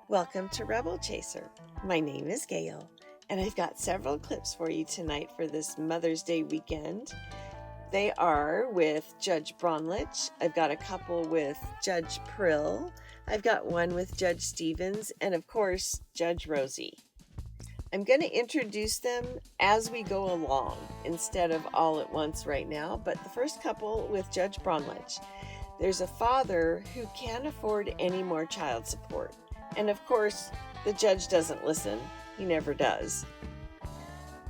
Welcome to Rebel Chaser. My name is Gail, and I've got several clips for you tonight for this Mother's Day weekend. They are with Judge Bromlich. I've got a couple with Judge Prill. I've got one with Judge Stevens, and of course, Judge Rosie. I'm going to introduce them as we go along instead of all at once right now, but the first couple with Judge Bromlich. There's a father who can't afford any more child support. And of course, the judge doesn't listen. He never does.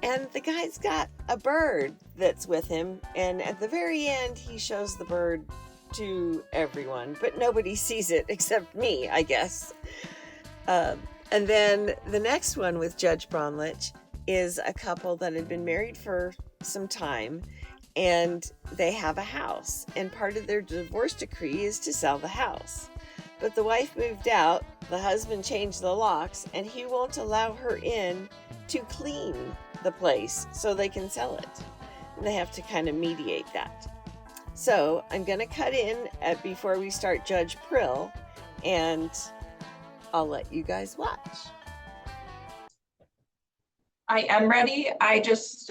And the guy's got a bird that's with him. And at the very end, he shows the bird to everyone. But nobody sees it except me, I guess. And then the next one with Judge Bromlich is a couple that had been married for some time. And they have a house. And part of their divorce decree is to sell the house. But the wife moved out, the husband changed the locks, and he won't allow her in to clean the place so they can sell it. And they have to kind of mediate that. So I'm going to cut in before we start Judge Prill, and I'll let you guys watch. I am ready. I just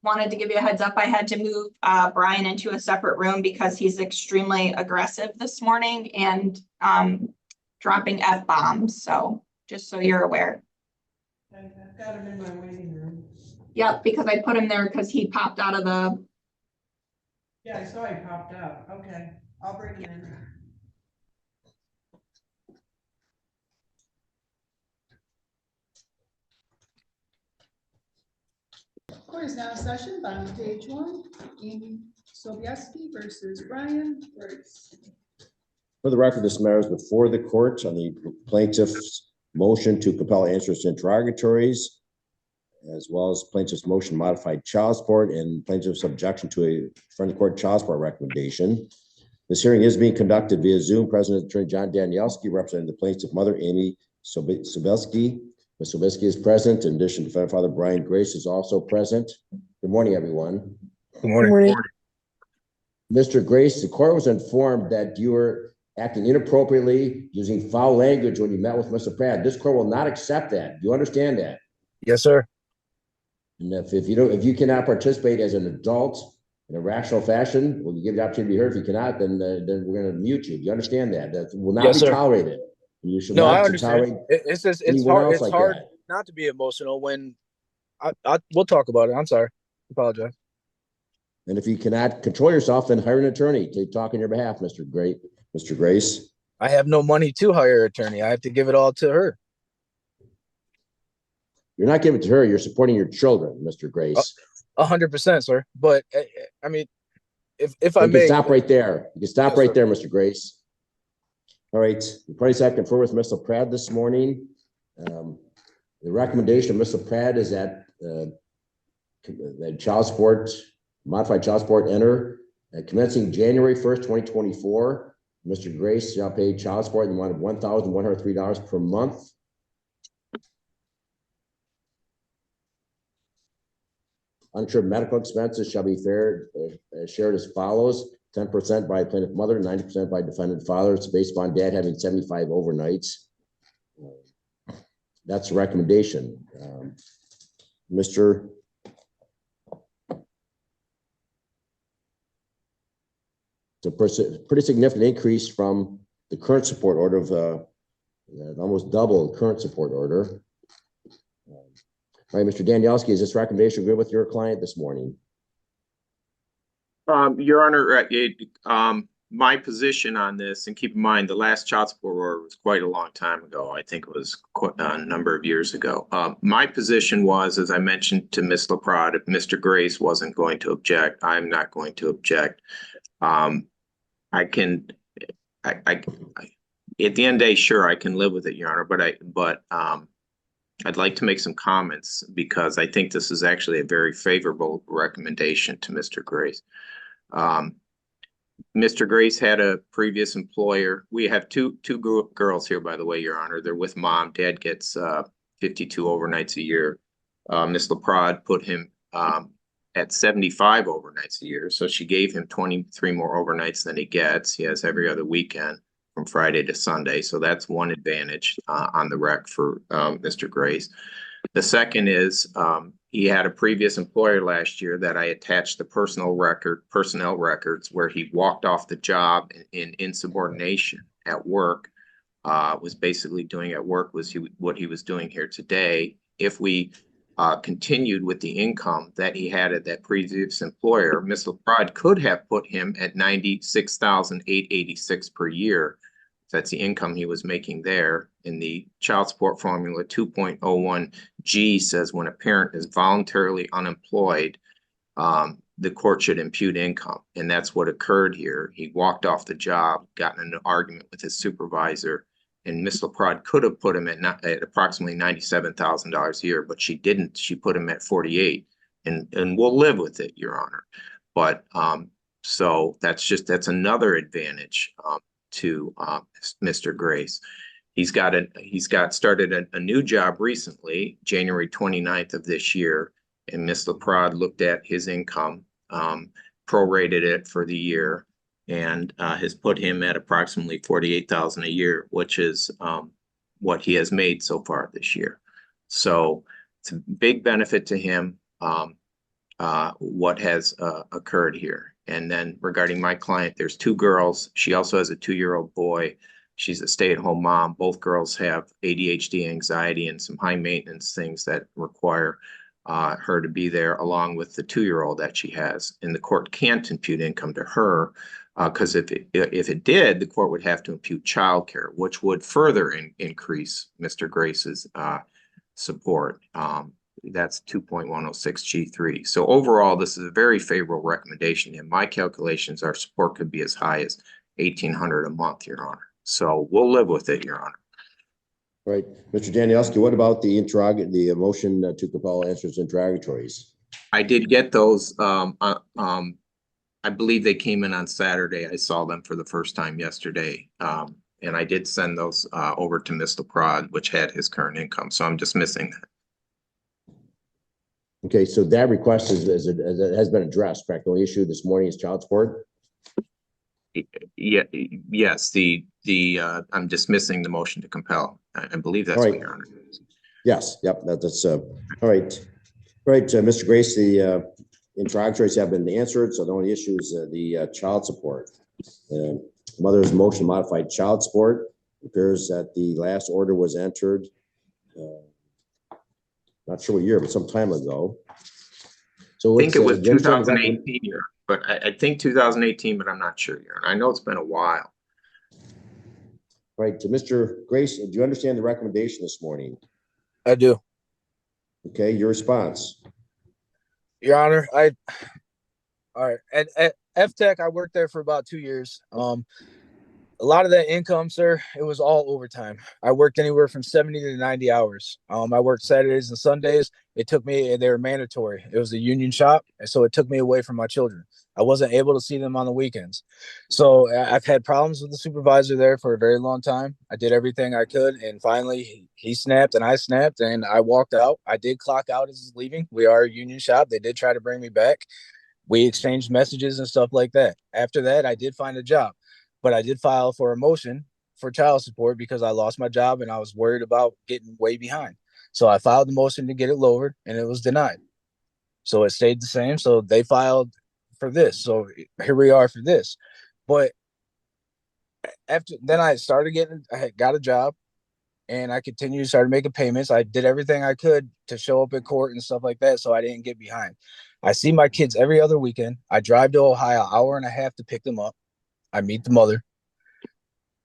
wanted to give you a heads up. I had to move Brian into a separate room because he's extremely aggressive this morning and dropping F-bombs. So just so you're aware. I've got him in my waiting room. Yep, because I put him there because he popped out of the... Yeah, I saw he popped out. Okay, I'll bring him in. Court is now in session. On page 1, Amy Sobieski versus Brian Grace. For the record, this matter is before the court on the plaintiff's motion to compel answers to interrogatories, as well as plaintiff's motion modified child support and plaintiff's objection to a friendly court child support recommendation. This hearing is being conducted via Zoom. President Attorney John Danielski, representing the plaintiff's mother, Amy Sobieski. Ms. Sobieski is present. In addition, defendant father Brian Grace is also present. Good morning, everyone. Good morning. Mr. Grace, the court was informed that you were acting inappropriately, using foul language when you met with Mr. Pratt. This court will not accept that. Do you understand that? Yes, sir. And if you cannot participate as an adult in a rational fashion, we'll give you the opportunity to be heard. If you cannot, then we're going to mute you. Do you understand that? That will not be tolerated. You should no, not I understand. It's just it's hard. It's hard not to be emotional when we'll talk about it. I'm sorry. I apologize. And if you cannot control yourself, then hire an attorney to talk on your behalf, Mr. Grace. I have no money to hire an attorney. I have to give it all to her. You're not giving it to her. You're supporting your children, Mr. Grace. 100%, sir. But I mean, if I may, you can stop right there. You can stop right there, Mr. Grace. All right. The parties have conferred with Mr. Pratt this morning. The recommendation of Mr. Pratt is that the child support, modified child support, enter commencing January 1st, 2024. Mr. Grace shall pay child support in the amount of $1,103 per month. Uninsured medical expenses shall be shared as follows: 10% by plaintiff mother, 90% by defendant father. It's based upon dad having 75 overnights. That's a recommendation. It's a pretty significant increase from the current support order of almost double the current support order. All right, Mr. Danielski, is this recommendation good with your client this morning? Your Honor, my position on this, and keep in mind, the last child support order was quite a long time ago. I think it was a number of years ago. My position was, as I mentioned to Ms. LaPrade, if Mr. Grace wasn't going to object, I'm not going to object. At the end of the day, sure, I can live with it, Your Honor, but I'd like to make some comments because I think this is actually a very favorable recommendation to Mr. Grace. Mr. Grace had a previous employer. We have two girls here, by the way, Your Honor. They're with mom. Dad gets 52 overnights a year. Ms. LaPrade put him at 75 overnights a year. So she gave him 23 more overnights than he gets. He has every other weekend. from Friday to Sunday. So that's one advantage on the rec for Mr. Grace. The second is he had a previous employer last year that I attached the personnel records where he walked off the job in insubordination at work. Was basically doing at work what he was doing here today. If we continued with the income that he had at that previous employer, Ms. LaPrade could have put him at $96,886 per year. That's the income he was making there. In the child support formula, 2.01G says when a parent is voluntarily unemployed, the court should impute income. And that's what occurred here. He walked off the job, got in an argument with his supervisor, and Ms. LaPrade could have put him at approximately $97,000 a year, but she didn't. She put him at 48, and we'll live with it, Your Honor. But so that's another advantage to Mr. Grace. He's started a new job recently, January 29th of this year, and Ms. LaPrade looked at his income, prorated it for the year, and has put him at approximately $48,000 a year, which is what he has made so far this year. So it's a big benefit to him, what has occurred here. And then regarding my client, there's two girls. She also has a 2-year-old boy. She's a stay-at-home mom. Both girls have ADHD, anxiety, and some high maintenance things that require her to be there, along with the 2-year-old that she has. And the court can't impute income to her because if it did, the court would have to impute childcare, which would further increase Mr. Grace's support. That's 2.106G3. So overall, this is a very favorable recommendation. In my calculations, our support could be as high as $1,800 a month, Your Honor. So we'll live with it, Your Honor. Right. Mr. Danielski, what about the motion to compel answers interrogatories? I did get those. I believe they came in on Saturday. I saw them for the first time yesterday. And I did send those over to Ms. LaPrade, which had his current income. So I'm just missing that. Okay, so that request has been addressed, correct? The only issue this morning is child support? Yeah, yes, I'm dismissing the motion to compel. I believe that's right. What Your Honor. Yes, yep, that's all right. All right, Mr. Grace, the interrogatories have been answered, so the only issue is the child support. Mother's motion modified child support. It appears that the last order was entered, not sure what year, but some time ago. So I think it was 2018, but I think 2018, but I'm not sure. I know it's been a while. Right. To Mr. Grace, do you understand the recommendation this morning? I do. Okay, your response. Your Honor, all right. At FTech, I worked there for about 2 years. A lot of that income, sir, it was all overtime. I worked anywhere from 70 to 90 hours. I worked Saturdays and Sundays. They were mandatory. It was a union shop, and so it took me away from my children. I wasn't able to see them on the weekends. So I've had problems with the supervisor there for a very long time. I did everything I could, and finally he snapped and I snapped, and I walked out. I did clock out as he's leaving. We are a union shop. They did try to bring me back. We exchanged messages and stuff like that. After that, I did find a job. But I did file for a motion for child support because I lost my job and I was worried about getting way behind. So I filed the motion to get it lowered and it was denied. So it stayed the same. So they filed for this. So here we are for this. But after then I got a job and I started making payments. I did everything I could to show up at court and stuff like that. So I didn't get behind. I see my kids every other weekend. I drive to Ohio, 1.5 hours to pick them up. I meet the mother.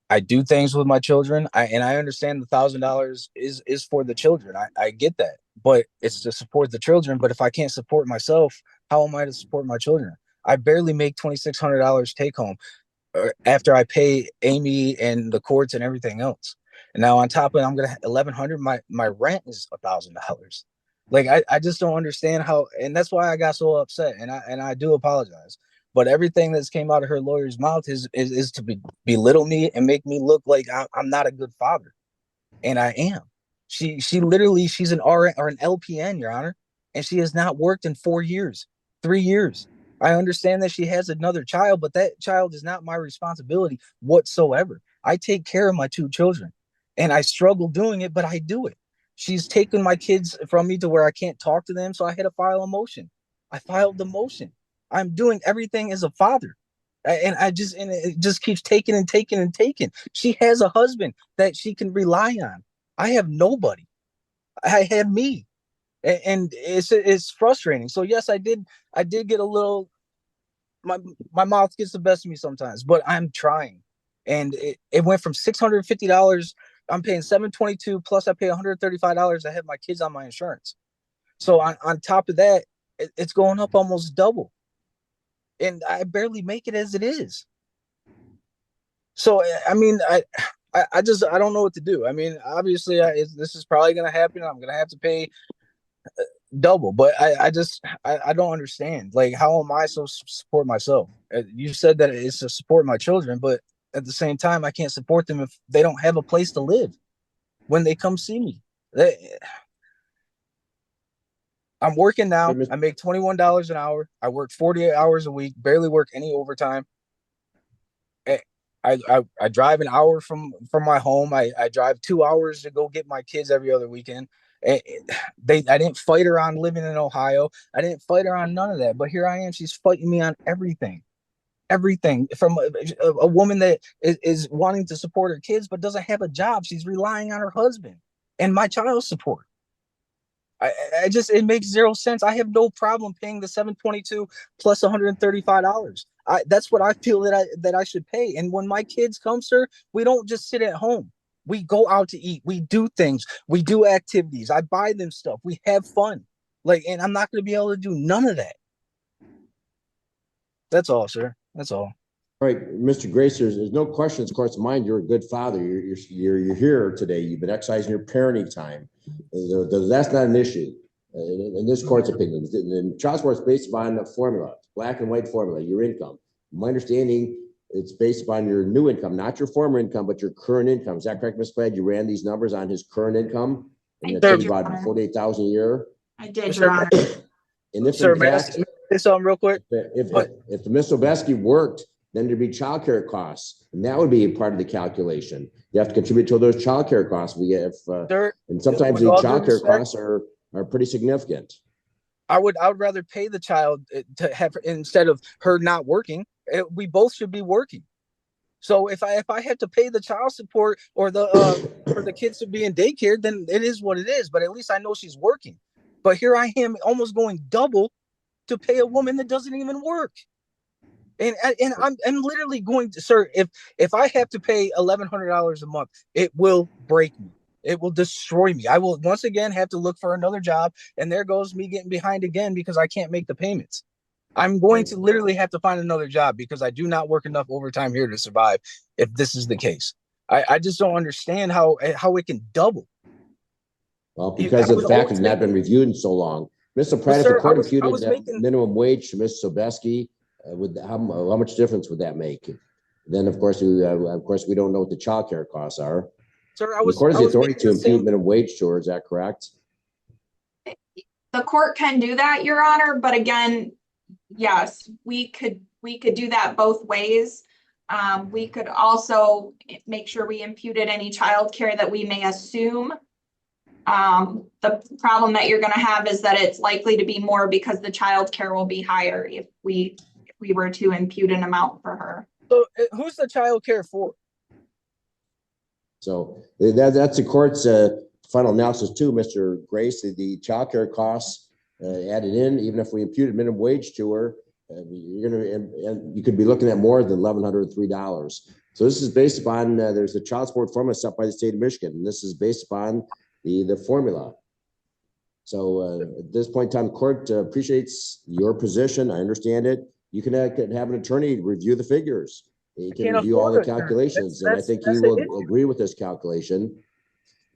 I do things with my children. I understand the $1,000 is for the children. I get that, but it's to support the children. But if I can't support myself, how am I to support my children? I barely make $2,600 take home after I pay Amy and the courts and everything else. And now on top of it, I'm gonna $1,100. My rent is $1,000. Like I just don't understand how, and that's why I got so upset. And I do apologize. But everything that's came out of her lawyer's mouth is to belittle me and make me look like I'm not a good father. And I am. She's an RN or an LPN, Your Honor, and she has not worked in 4 years, 3 years. I understand that she has another child, but that child is not my responsibility whatsoever. I take care of my 2 children, and I struggle doing it, but I do it. She's taken my kids from me to where I can't talk to them, so I had to file a motion. I filed the motion. I'm doing everything as a father. And it just keeps taking and taking and taking. She has a husband that she can rely on. I have nobody. I have me. And it's frustrating. So yes, I did get a little, my mouth gets the best of me sometimes, but I'm trying. And it went from $650. I'm paying $722 plus I pay $135. I have my kids on my insurance. So on top of that, it's going up almost double. And I barely make it as it is. So, I mean, I don't know what to do. I mean, obviously this is probably going to happen. I'm going to have to pay double, but I don't understand. Like, how am I supposed to support myself? You said that it's to support my children, but at the same time, I can't support them if they don't have a place to live when they come see me. I'm working now. I make $21 an hour. I work 48 hours a week, barely work any overtime. I drive an hour from my home. I drive 2 hours to go get my kids every other weekend. I didn't fight her on living in Ohio. I didn't fight her on none of that. But here I am. She's fighting me on everything. Everything from a woman that is wanting to support her kids but doesn't have a job. She's relying on her husband and my child support. It makes zero sense. I have no problem paying the $722 plus $135. That's what I feel that I should pay. And when my kids come, sir, we don't just sit at home. We go out to eat. We do things. We do activities. I buy them stuff. We have fun. And I'm not going to be able to do none of that. That's all, sir. That's all. All right, Mr. Grace, there's no question, of course, of mind. You're a good father. You're here today. You've been exercising your parenting time. That's not an issue in this court's opinion. The child support is based upon a formula, black and white formula, your income. My understanding, it's based upon your new income, not your former income, but your current income. Is that correct, Ms. Glad? You ran these numbers on his current income, and it's about $48,000 a year. I did, Your Honor. And if Sir, in fact, say something real quick. If Ms. Obeski worked, then there'd be childcare costs, and that would be a part of the calculation. You have to contribute to those childcare costs. And sometimes the childcare costs are pretty significant. I would rather pay the child to have, instead of her not working. We both should be working. So if I have to pay the child support or for the kids to be in daycare, then it is what it is. But at least I know she's working. But here I am, almost going double to pay a woman that doesn't even work. And I'm literally going to, sir, if I have to pay $1,100 a month, it will break me. It will destroy me. I will once again have to look for another job. And there goes me getting behind again because I can't make the payments. I'm going to literally have to find another job because I do not work enough overtime here to survive if this is the case. I just don't understand how it can double. Well, because of the fact it's not been reviewed in so long. Mr. Pratt, if the court imputed that minimum wage to Ms. Sobeski, how much difference would that make? Then, of course, we don't know what the child care costs are. Sir, the court has the authority to impute minimum wage to her. Is that correct? The court can do that, Your Honor. But again, yes, we could do that both ways. We could also make sure we imputed any child care that we may assume. The problem that you're going to have is that it's likely to be more because the child care will be higher if we were to impute an amount for her. So who's the child care for? So that's the court's final analysis too, Mr. Grace. The child care costs added in, even if we imputed minimum wage to her, you could be looking at more than $1,103. So this is based upon there's a child support formula set by the state of Michigan, and this is based upon the formula. So at this point in time, the court appreciates your position. I understand it. You can have an attorney review the figures. You can review all the calculations, and I think you will agree with this calculation.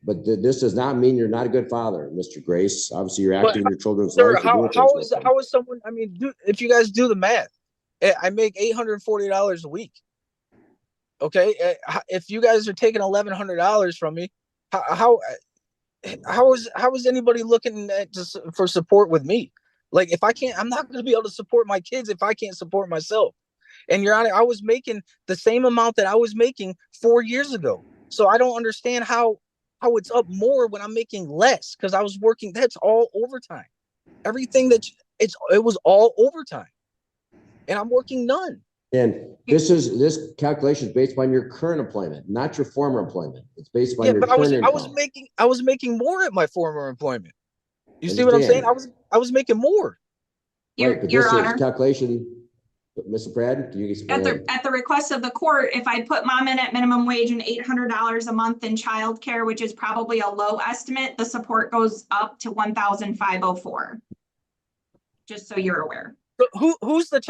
But this does not mean you're not a good father, Mr. Grace. Obviously, you're acting in your children's life. How is someone? I mean, if you guys do the math, I make $840 a week. Okay, if you guys are taking $1,100 from me, how is anybody looking for support with me? Like, if I can't, I'm not going to be able to support my kids if I can't support myself. And Your Honor, I was making the same amount that I was making 4 years ago. So I don't understand how it's up more when I'm making less, because I was working. That's all overtime. Everything it was all overtime, and I'm working none. And this calculation is based on your current employment, not your former employment. It's based on your But current income. I was making more at my former employment. You see what I'm saying? I was making more. Right, but Your this Honor. is calculation. Mr. Pratt, can you explain? At the request of the court, if I put mom in at minimum wage and $800 a month in childcare, which is probably a low estimate, the support goes up to $1,504. Just so you're aware. But who's the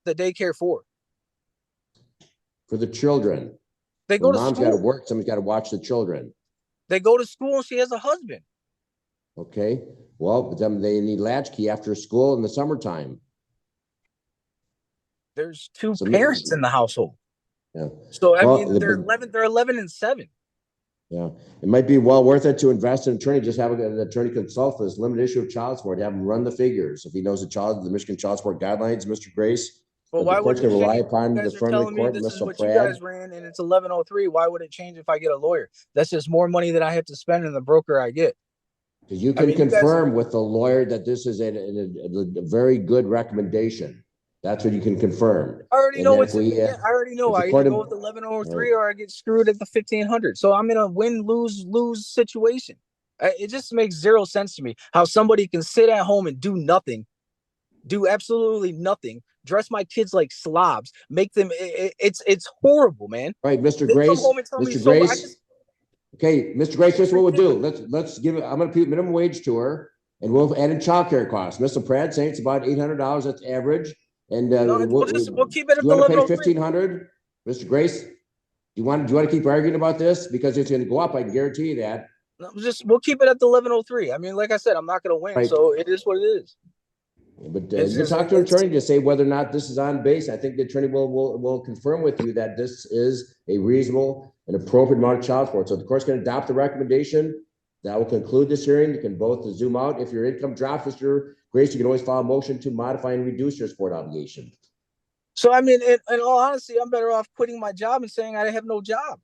daycare for? For the children. They go to mom's school. got to work. Somebody's got to watch the children. They go to school and she has a husband. Okay. Well, but then they need latchkey after school in the summertime. There's two parents in the household. Yeah. So I mean, they're 11 and 7. Yeah, it might be well worth it to invest in an attorney. Just have an attorney consult for this limited issue of child support. Have him run the figures. If he knows the Michigan child support guidelines, Mr. Grace. Well, why would the court's going to rely upon the firm of the court, this is Mr. what you guys ran, and it's 1103? Why would it change if I get a lawyer? That's just more money that I have to spend in the broker I get. Because you can confirm with the lawyer that this is a very good recommendation. That's what you can confirm. I already know I already know. I either go with 1103 or I get screwed at the 1500. So I'm in a win-lose situation. It just makes zero sense to me how somebody can sit at home and do nothing, do absolutely nothing, dress my kids like slobs, make them. It's horrible, man. Right, Mr. Grace. Mr. Grace. Okay, Mr. Grace, this is what we'll do. Let's give it. I'm going to put minimum wage to her, and we'll add in childcare costs. Mr. Pratt saying it's about $800. That's average. And we'll keep it at the 1,500. Mr. Grace, do you want to keep arguing about this because it's going to go up? I can guarantee you that. We'll keep it at the 1103. I mean, like I said, I'm not going to win, so it is what it is. But you can talk to an attorney to say whether or not this is on base. I think the attorney will confirm with you that this is a reasonable and appropriate amount of child support. So the court's going to adopt the recommendation. That will conclude this hearing. You can both zoom out. If your income drops, Mr. Grace, you can always file a motion to modify and reduce your support obligation. So, I mean, in all honesty, I'm better off quitting my job and saying I have no job.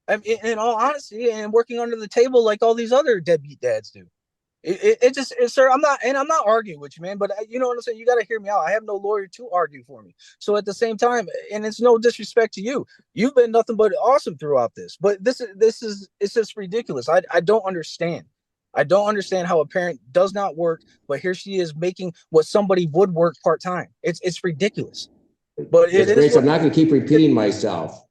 I mean, in all honesty, and working under the table like all these other deadbeat dads do. Sir, I'm not arguing with you, man, but you know what I'm saying? You got to hear me out. I have no lawyer to argue for me. So at the same time, and it's no disrespect to you, you've been nothing but awesome throughout this, but it's just ridiculous. I don't understand. I don't understand how a parent does not work, but here she is making what somebody would work part-time. It's ridiculous. But Grace, I'm not going to keep repeating myself.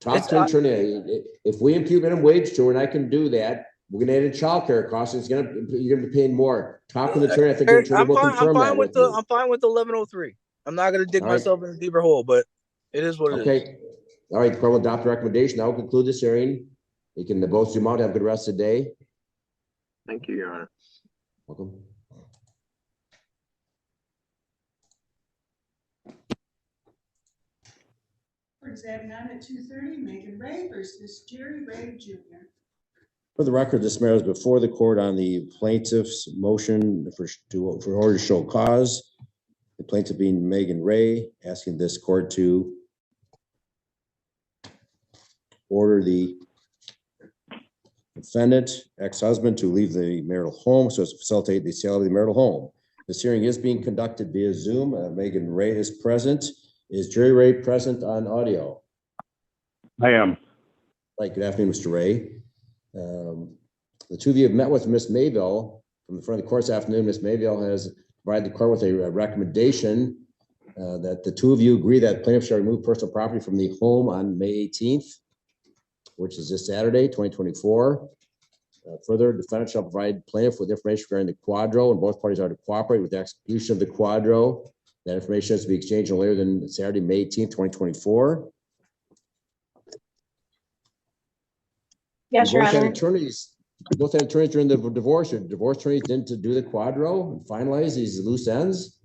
Talk to an attorney. If we impute minimum wage to her, and I can do that, we're going to add in childcare costs. You're going to be paying more. Talk to the attorney. I think the attorney will confirm that with you. I'm fine with the 1103. I'm not going to dig myself in a deeper hole, but it is what it is. Okay. All right. The court will adopt the recommendation. That will conclude this hearing. You can both zoom out. Have a good rest of the day. Thank you, Your Honor. Welcome. For exam 9 at 2:30, Megan Ray versus Jerry Ray Jr. For the record, this matter is before the court on the plaintiff's motion for order to show cause. The plaintiff being Megan Ray, asking this court to order the defendant, ex-husband, to leave the marital home so as to facilitate the sale of the marital home. This hearing is being conducted via Zoom. Megan Ray is present. Is Jerry Ray present on audio? I am. Right. Good afternoon, Mr. Ray. The two of you have met with Ms. Mayville from the front of the court this afternoon. Ms. Mayville has provided the court with a recommendation that the two of you agree that plaintiff shall remove personal property from the home on May 18th, which is this Saturday, 2024. Further, defendant shall provide plaintiff with information regarding the quadro, and both parties are to cooperate with the execution of the quadro. That information has to be exchanged no later than Saturday, May 18th, 2024. Yes, Your Honor. Both had attorneys during the divorce. Your divorce attorneys didn't do the quadro and finalize these loose ends.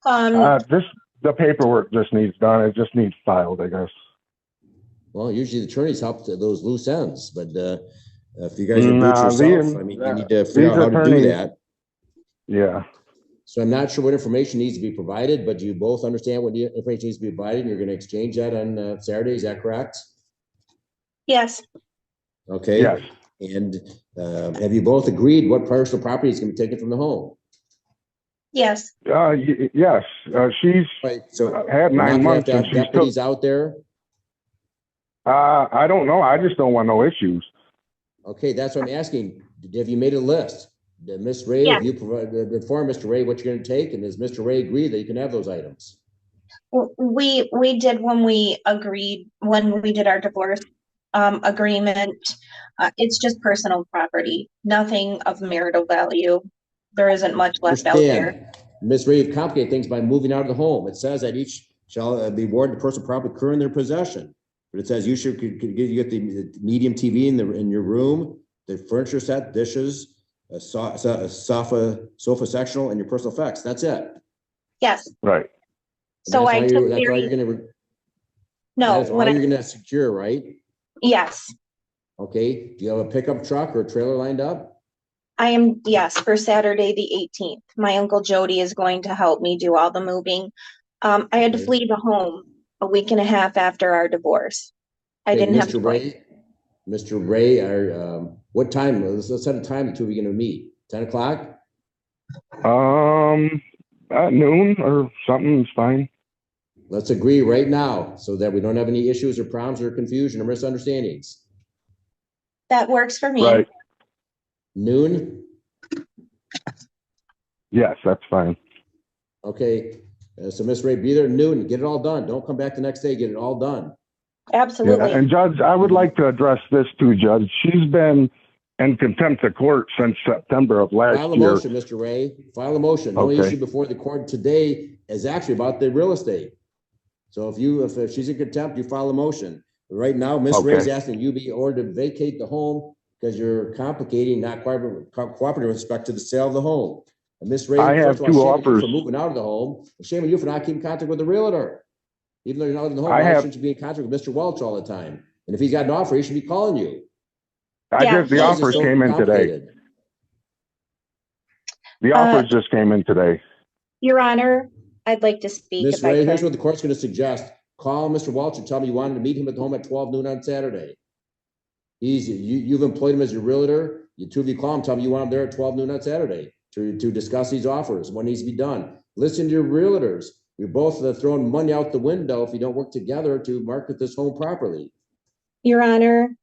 The paperwork just needs done. It just needs filed, I guess. Well, usually the attorneys help to those loose ends, but if you guys are doing it yourself, I mean, you need to figure out how to do that. Yeah. So I'm not sure what information needs to be provided, but do you both understand what information needs to be provided? And you're going to exchange that on Saturday. Is that correct? Yes, Okay. Yes. And have you both agreed what personal property is going to be taken from the home? yes. Yes, she's Right. So had we're not 9 gonna months have and to she's have deputies out there. I don't know. I just don't want no issues. Okay, that's what I'm asking. Have you made a list? Miss Ray, Yeah. have you provided, inform Mr. Ray what you're going to take? And does Mr. Ray agree that you can have those items? We did when we did our divorce agreement. It's just personal property, nothing of marital value. There isn't much left out there. Understand. Miss Ray, you complicate things by moving out of the home. It says that each shall be awarded the personal property occur in their possession. But it says you get the medium TV in your room, the furniture set, dishes, a sofa sectional, and your personal effects. That's it. Yes. Right. So I took That's all you're going to. no. That's all you're going to secure, right? Yes, Okay. Do you have a pickup truck or a trailer lined up? I am. Yes, for Saturday the 18th. My uncle Jody is going to help me do all the moving. I had to Okay. flee the home a week and a half after our divorce. I Okay, didn't have Mr. Ray. Mr. Ray, what time? Let's set a time the two of you going to meet. 10 o'clock? At noon or something is fine. Let's agree right now so that we don't have any issues or problems or confusion or misunderstandings. That works for me. Right. Noon? Yes, that's fine. Okay. So Miss Ray, be there at noon. Get it all done. Don't come back the next day. Get it all done. Absolutely. Yeah, and Judge, I would like to address this too, Judge. She's been in contempt of court since September of last File a year. motion, Mr. Ray. File a motion. The only Okay. issue before the court today is actually about the real estate. So if she's in contempt, you file a motion. Right now, Miss Okay. Ray's asking you be ordered to vacate the home because you're complicating, not cooperating with respect to the sale of the home. And Miss Ray, I have first of all, two shame on you offers. for moving out of the home. And shame on you for not keeping contact with the realtor. Even though you're not in the home, I why have- shouldn't you be in contact with Mr. Welch all the time? And if he's got an offer, he should be calling you. Yeah. The Why is it offers so came in today. complicated? The offers just came in today. Your Honor, I'd like to speak Miss if I Ray, here's could. what the court's gonna suggest. Call Mr. Welch and tell him you wanted to meet him at the home at 12 noon on Saturday. You've employed him as your realtor. You two of you call him, tell him you want him there at 12 noon on Saturday to discuss these offers, what needs to be done. Listen to your realtors. You're both throwing money out the window if you don't work together to market this home properly. Your Honor,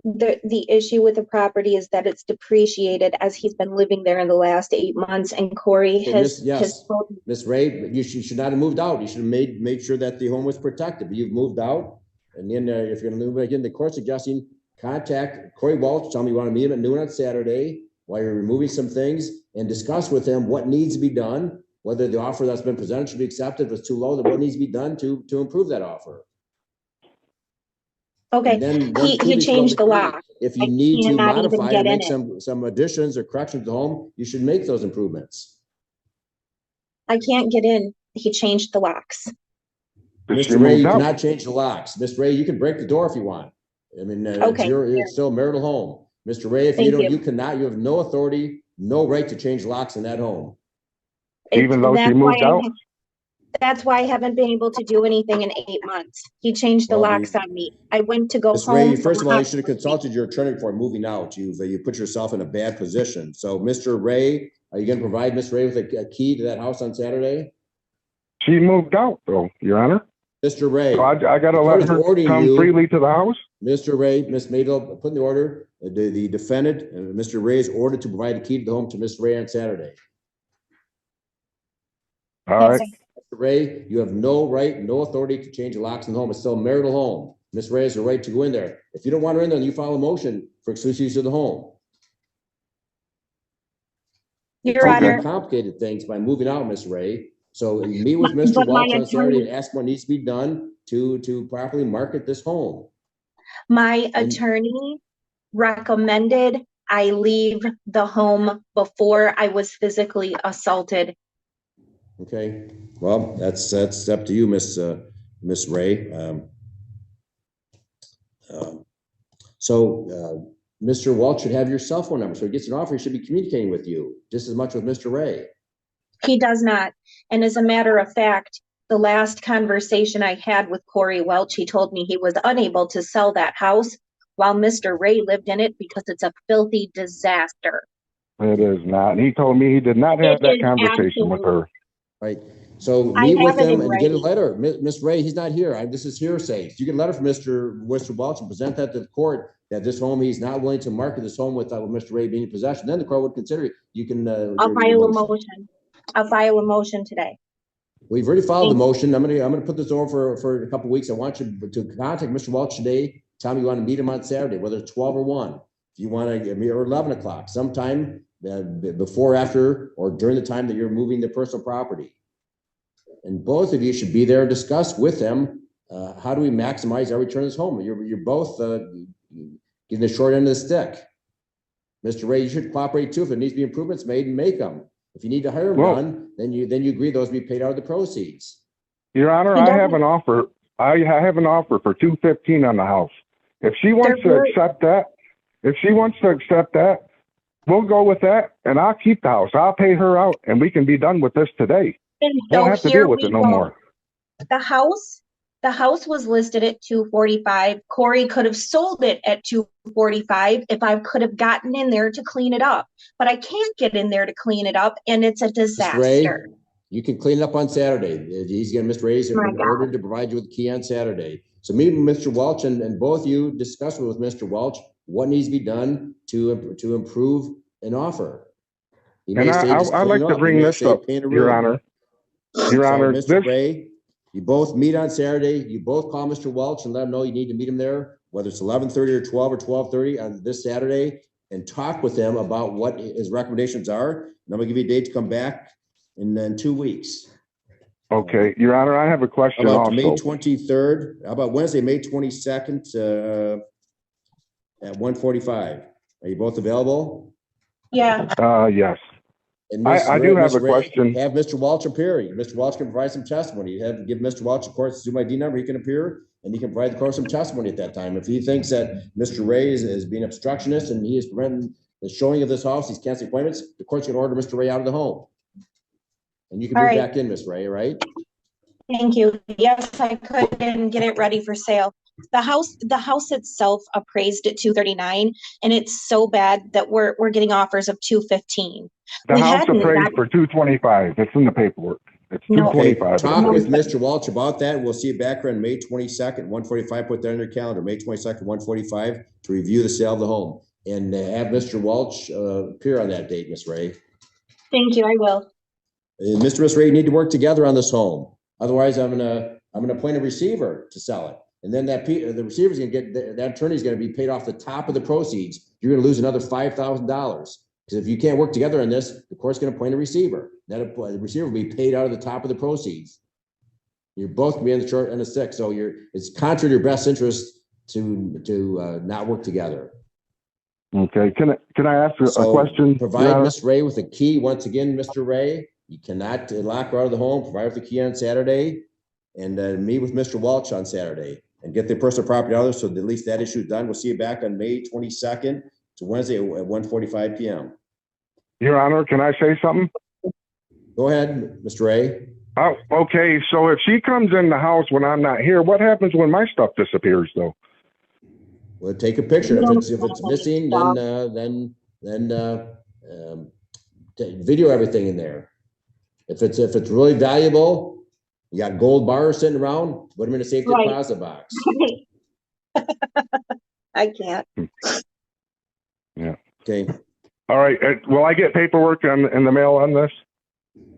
the issue with the property is that it's depreciated as he's been living there in the last 8 months, and Corey Okay, has yes. told me. Miss Ray, you should not have moved out. You should have made sure that the home was protected, but you've moved out. And then if you're gonna move back in, the court's suggesting contact Corey Welch, tell him you want to meet him at noon on Saturday while you're removing some things and discuss with him what needs to be done, whether the offer that's been presented should be accepted. If it's too low, then what needs to be done to improve that offer. Okay, And then he changed the lock. if you I need to cannot even modify or get in make it. some additions or corrections to the home, you should make those improvements. I can't get in. He changed the locks. Mr. Ray, you cannot change the locks. Miss Ray, you can break the door if you want. I mean, Okay. it's still a marital home. Mr. Ray, if you Thank don't, you. you cannot, you have no authority, no right to change locks in that home. Even though she That's why moved out? That's why I haven't been able to do anything in 8 months. He changed the Well, locks on me. I went to go Miss home. Ray, from first of all, you should have hospital. consulted your attorney before moving out. You put yourself in a bad position. So, Mr. Ray, are you going to provide Miss Ray with a key to that house on Saturday? She moved out though, Your Honor. Mr. Ray. So I gotta the court let is her ordering come you- freely to the house? Mr. Ray, Miss Madel, put in the order, the defendant, Mr. Ray is ordered to provide a key to the home to Miss Ray on Saturday. All right. Yes, Mr. Ray, you have no right, no authority to change the locks in the home. It's still a marital home. Miss Ray has the right to go in there. If you don't want her in there, then you file a motion for exclusive use of the home. Your You Honor, complicated things by moving out, Miss Ray. So you meet with But Mr. my Welch on Saturday and attorney- ask what needs to be done to properly market this home. my And- attorney recommended I leave the home before I was physically assaulted. Okay, well, that's up to you, Miss Ray. Mr. Welch should have your cell phone number, so he gets an offer, he should be communicating with you just as much with Mr. Ray. He does not. And as a matter of fact, the last conversation I had with Corey Welch, he told me he was unable to sell that house while Mr. Ray lived in it because it's a filthy disaster. It is not. And he told me he did not have that conversation with her. Right. So I meet with have it him in and get a writing. letter. Miss Ray, he's not here. This is hearsay. So you get a letter from Mr. Welch and present that to the court that this home, he's not willing to market this home without Mr. Ray being in possession. Then the court would consider it. You can. I'll file a motion. I'll file a motion today. We've already filed the motion. I'm gonna put this over for a couple of weeks. I want you to contact Mr. Welch today. Tell me you want to meet him on Saturday, whether it's 12 or 1. If you want to, or 11 o'clock, sometime before, after, or during the time that you're moving the personal property. And both of you should be there and discuss with them, how do we maximize our return of this home? You're both getting the short end of the stick. Mr. Ray, you should cooperate too. If there needs to be improvements made, and make them. If you need to hire them done, then you agree those be paid out of the proceeds. Your Honor, I have an offer. I have an offer for $215 on the house. If she wants to accept that, we'll go with that, and I'll keep the house. I'll pay her out, and we can be done with this today. And Don't so have to here deal with we it no go. more. The house was listed at $245. Corey could have sold it at $245 if I could have gotten in there to clean it up. But I can't get in there to clean it up, and it's a disaster. Ray, you can clean it up on Saturday. Mr. Ray's ordered to provide you with the key on Saturday. So meet with Mr. Welch and both of you discuss with Mr. Welch what needs to be done to improve an offer. And I'd like to bring this up, Your Honor. Your Honor, Mr. Ray, you both meet on Saturday. You both call Mr. Welch and let him know you need to meet him there, whether it's 11:30 or 12 or 12:30 on this Saturday, and talk with him about what his recommendations are. And I'm gonna give you a date to come back in 2 weeks. Okay, Your Honor, I have a question How about also. May 23rd? How about Wednesday, May 22nd at 1:45? Are you both available? Yeah. Yes. And I do have a question. Have Mr. Welch appear. Mr. Welch can provide some testimony. Give Mr. Welch, of course, Zoom ID number. He can appear and he can provide the court some testimony at that time. If he thinks that Mr. Ray is being obstructionist and he is preventing the showing of this house, he's canceling appointments, the court's going to order Mr. Ray out of the home. And you can move back in, Miss Ray, right? Thank you. Yes, I could and get it ready for sale. The house itself appraised at $239, and it's so bad that we're getting offers of $215. The house appraised for $225. It's in the paperwork. It's $225. Talk with Mr. Welch about that. We'll see you back on May 22nd, 1:45. Put that on your calendar, May 22nd, 1:45, to review the sale of the home. And have Mr. Welch appear on that date, Miss Ray. Thank you, I will. Miss Ray, you need to work together on this home. Otherwise, I'm gonna appoint a receiver to sell it. And then the receiver's gonna get, that attorney's gonna be paid off the top of the proceeds. You're gonna lose another $5,000. Because if you can't work together on this, the court's gonna appoint a receiver. The receiver will be paid out of the top of the proceeds. You're both gonna be on the short end of stick. So it's contrary to your best interest to not work together. Okay, can I ask a question? Provide Miss Ray with a key. Once again, Mr. Ray, you cannot lock her out of the home. Provide her with the key on Saturday, and meet with Mr. Welch on Saturday and get the personal property out of there. So at least that issue is done. We'll see you back on May 22nd to Wednesday at 1:45 p.m. Your Honor, can I say something? Go ahead, Mr. Ray. Oh, okay. So if she comes in the house when I'm not here, what happens when my stuff disappears, though? We'll take a picture. If it's missing, then video everything in there. If it's really valuable, you got gold bars sitting around, put them in a safety deposit box. I can't. Yeah. Okay. All right. Will I get paperwork in the mail on this?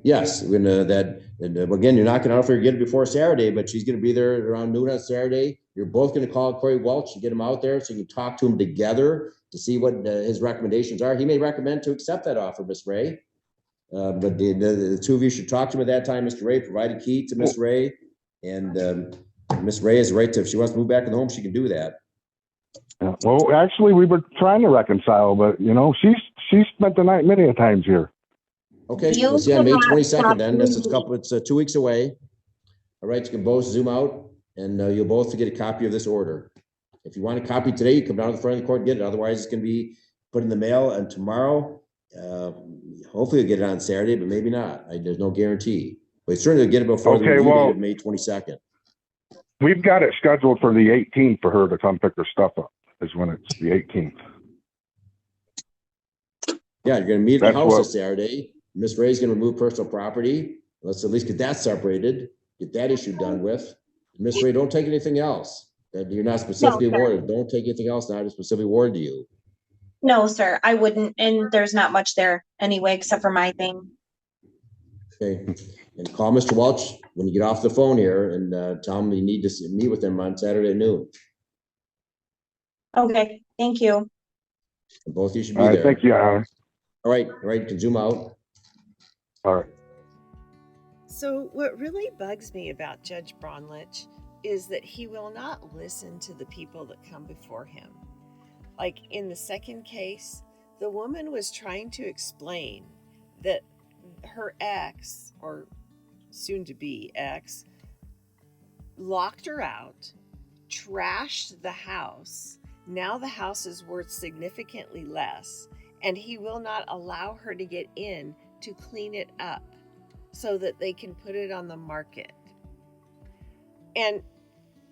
Yes. Again, you're not going to offer to get it before Saturday, but she's going to be there around noon on Saturday. You're both going to call Corey Welch and get him out there so you can talk to him together to see what his recommendations are. He may recommend to accept that offer, Miss Ray. But the two of you should talk to him at that time, Mr. Ray. Provide a key to Miss Ray, and Miss Ray has the right to, if she wants to move back in the home, she can do that. Yeah. Well, actually, we were trying to reconcile, but she's spent the night many a times here. Okay, we'll see on May 22nd. Then it's 2 weeks away. All right, you can both zoom out, and you'll both get a copy of this order. If you want a copy today, you come down to the front of the court and get it. Otherwise, it's going to be put in the mail and tomorrow. Hopefully we'll get it on Saturday, but maybe not. There's no guarantee. But certainly get it before the Okay, review well- date of May 22nd. We've got it scheduled for the 18th for her to come pick her stuff up, is when it's the 18th. Yeah, you're gonna meet at the That's house what- this Saturday. Miss Ray's gonna remove personal property. Let's at least get that separated, get that issue done with. Miss Ray, don't take anything else that you're not specifically sir. awarded. Don't take anything else not specifically awarded to you. No, sir, I wouldn't, and there's not much there anyway, except for my thing. Okay, and call Mr. Welch when you get off the phone here and tell him you need to meet with him on Saturday noon. Okay, thank you. And both of you should be All right, there. thank you, Alan. All right, you can zoom out. All right. So what really bugs me about Judge Bronlich is that he will not listen to the people that come before him. Like in the second case, the woman was trying to explain that her ex, or soon-to-be ex, locked her out, trashed the house. Now the house is worth significantly less, and he will not allow her to get in to clean it up so that they can put it on the market. And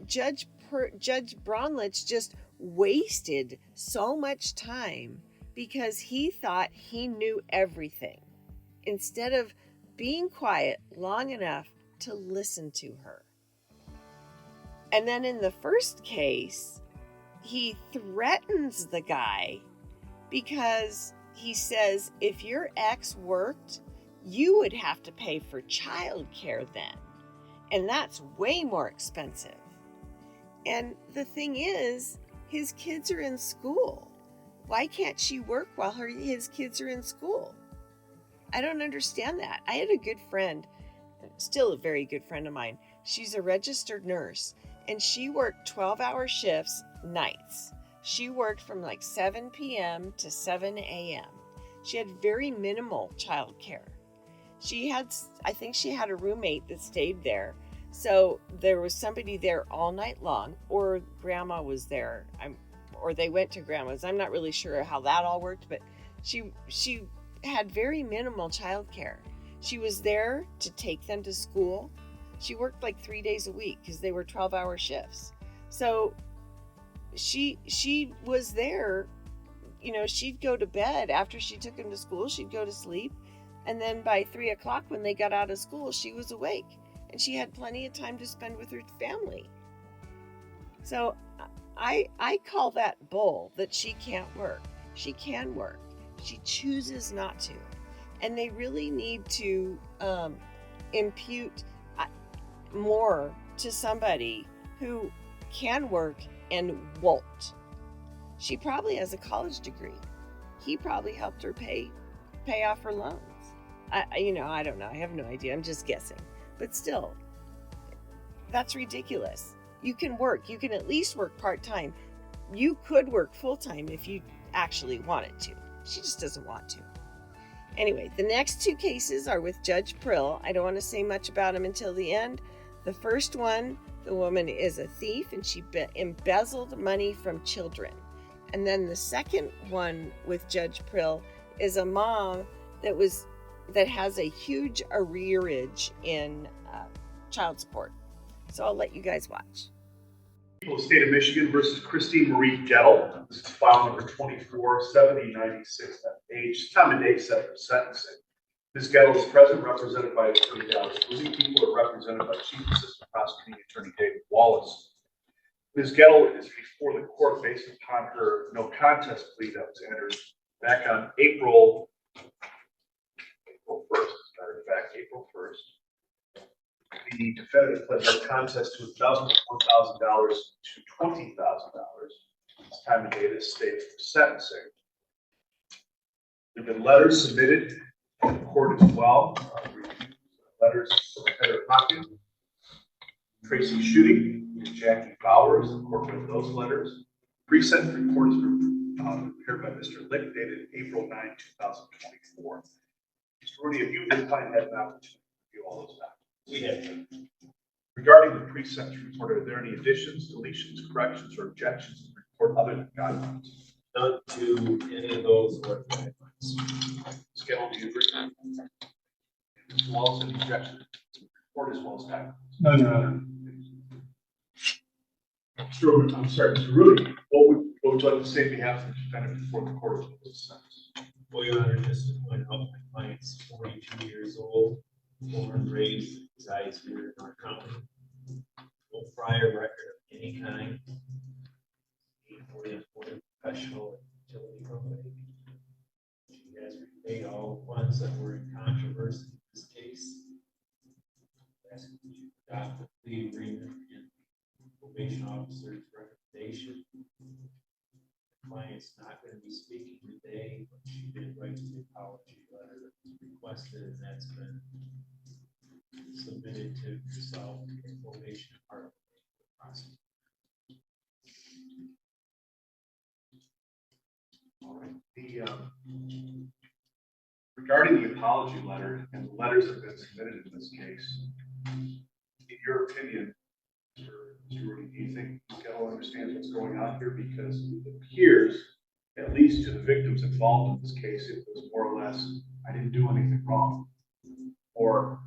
Judge Bronlich just wasted so much time because he thought he knew everything instead of being quiet long enough to listen to her. And then in the first case, he threatens the guy because he says, if your ex worked, you would have to pay for childcare then. And that's way more expensive. And the thing is, his kids are in school. Why can't she work while his kids are in school? I don't understand that. I had a good friend, still a very good friend of mine. She's a registered nurse, and she worked 12-hour shifts nights. She worked from like 7 p.m. to 7 a.m. She had very minimal child care. I think she had a roommate that stayed there. So there was somebody there all night long, or grandma was there, or they went to grandma's. I'm not really sure how that all worked, but she had very minimal child care. She was there to take them to school. She worked like 3 days a week because they were 12-hour shifts. So she was there, she'd go to bed after she took them to school. She'd go to sleep. And then by 3 o'clock when they got out of school, she was awake and she had plenty of time to spend with her family. So I call that bull that she can't work. She can work. She chooses not to. And they really need to impute more to somebody who can work and won't. She probably has a college degree. He probably helped her pay off her loans. I don't know. I have no idea. I'm just guessing. But still, that's ridiculous. You can work. You can at least work part-time. You could work full-time if you actually wanted to. She just doesn't want to. Anyway, the next two cases are with Judge Prill. I don't want to say much about him until the end. The first one, the woman is a thief and she embezzled money from children. And then the second one with Judge Prill is a mom that has a huge arrearage in child support. So I'll let you guys watch. People of the State of Michigan versus Christine Marie Gettle. This is file number 247096 FH. Time and date set for sentencing. Ms. Gettle is present, represented by Attorney Dallas Lizzie. People are represented by Chief Assistant Prosecuting Attorney David Wallace. Ms. Gettle is before the court based upon her no contest plea that was entered back on April 1st. As a matter of fact, April 1st. The defendant pled no contest to $1,000 to $20,000. This time and date is stated for sentencing. There have been letters submitted in the court as well. Letters from Heather Hopkins, Tracy Shooting, and Jackie Bowers. The court read those letters. Pre-sentence report is prepared by Mr. Lick, dated April 9, 2024. Mr. Rooney, have you and client had an opportunity to review all those documents? We have. Regarding the pre-sentence report, are there any additions, deletions, corrections, or objections to the report other than guidelines? Not to any of those or guidelines. Ms. Gettle, do you agree? Mr. Wallace, any objection? Report as well as time. No, Your Honor. I'm sorry, Mr. Rudy, what would you like to say on behalf of the defendant before the court of this sentence? Well, Your Honor, just to point out, my client's 42 years old, born, raised, resides here in our county. No prior record of any kind. Employed professional utility company. She has repaid all funds that were in controversy in this case. Asking that you adopt the plea agreement and probation officer's recommendation. The client's not going to be speaking today, but she did write the apology letter that was requested, and that's been submitted to yourself and the probation department. All right. Regarding the apology letter and the letters that have been submitted in this case, in your opinion, Mr. Rudy, do you think Ms. Gettle understands what's going on here? Because it appears, at least to the victims involved in this case, it was more or less, I didn't do anything wrong, or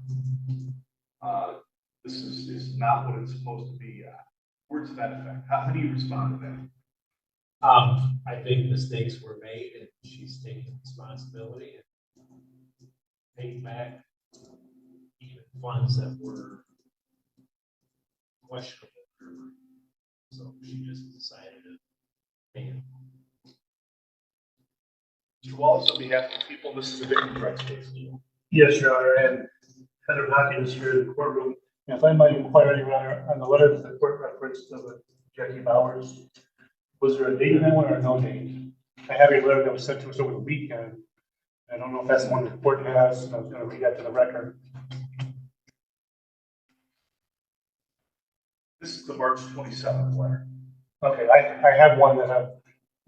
this is not what it's supposed to be. Words to that effect. How do you respond to that? I think mistakes were made, and she's taking responsibility and paid back even funds that were questionable. So she just decided to pay them. Mr. Wallace, on behalf of the people, this is a victim rights case. Yes, Your Honor, and Heather Hawkins here in the courtroom. And if I might inquire, Your Honor, on the letter that the court referenced of Jackie Bowers, was there a date on that one or no date? I have a letter that was sent to us over the weekend. I don't know if that's the one the court has. I was going to read that to the record. This is the March 27th letter. Okay, I have one that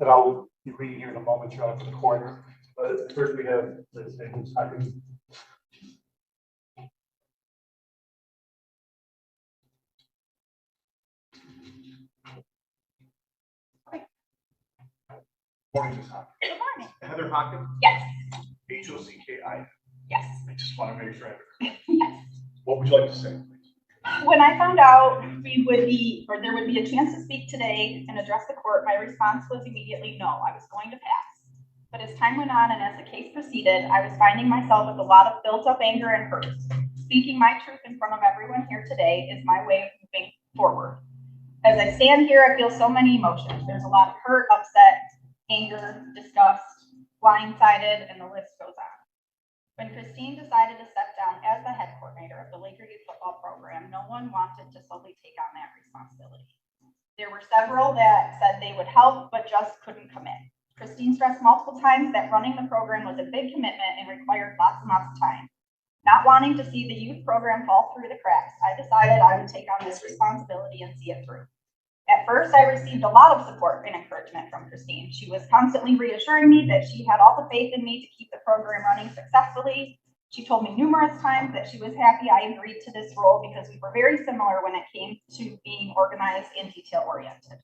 I'll be reading here in a moment, Your Honor, for the court. But first we have the statements. Morning, Ms. Hawkins. Good morning. Heather Hawkins? Yes. H-O-C-K-I. Yes. I just want to make sure I have it correct. Yes. What would you like to say, please? When I found out there would be a chance to speak today and address the court, my response was immediately no, I was going to pass. But as time went on and as the case proceeded, I was finding myself with a lot of built up anger and hurt. Speaking my truth in front of everyone here today is my way of moving forward. As I stand here, I feel so many emotions. There's a lot of hurt, upset, anger, disgust, blindsided, and the list goes on. When Christine decided to step down as the head coordinator of the Laker Youth Football Program, no one wanted to solely take on that responsibility. There were several that said they would help, but just couldn't commit. Christine stressed multiple times that running the program was a big commitment and required lots and lots of time. Not wanting to see the youth program fall through the cracks, I decided I would take on this responsibility and see it through. At first, I received a lot of support and encouragement from Christine. She was constantly reassuring me that she had all the faith in me to keep the program running successfully. She told me numerous times that she was happy I agreed to this role because we were very similar when it came to being organized and detail-oriented.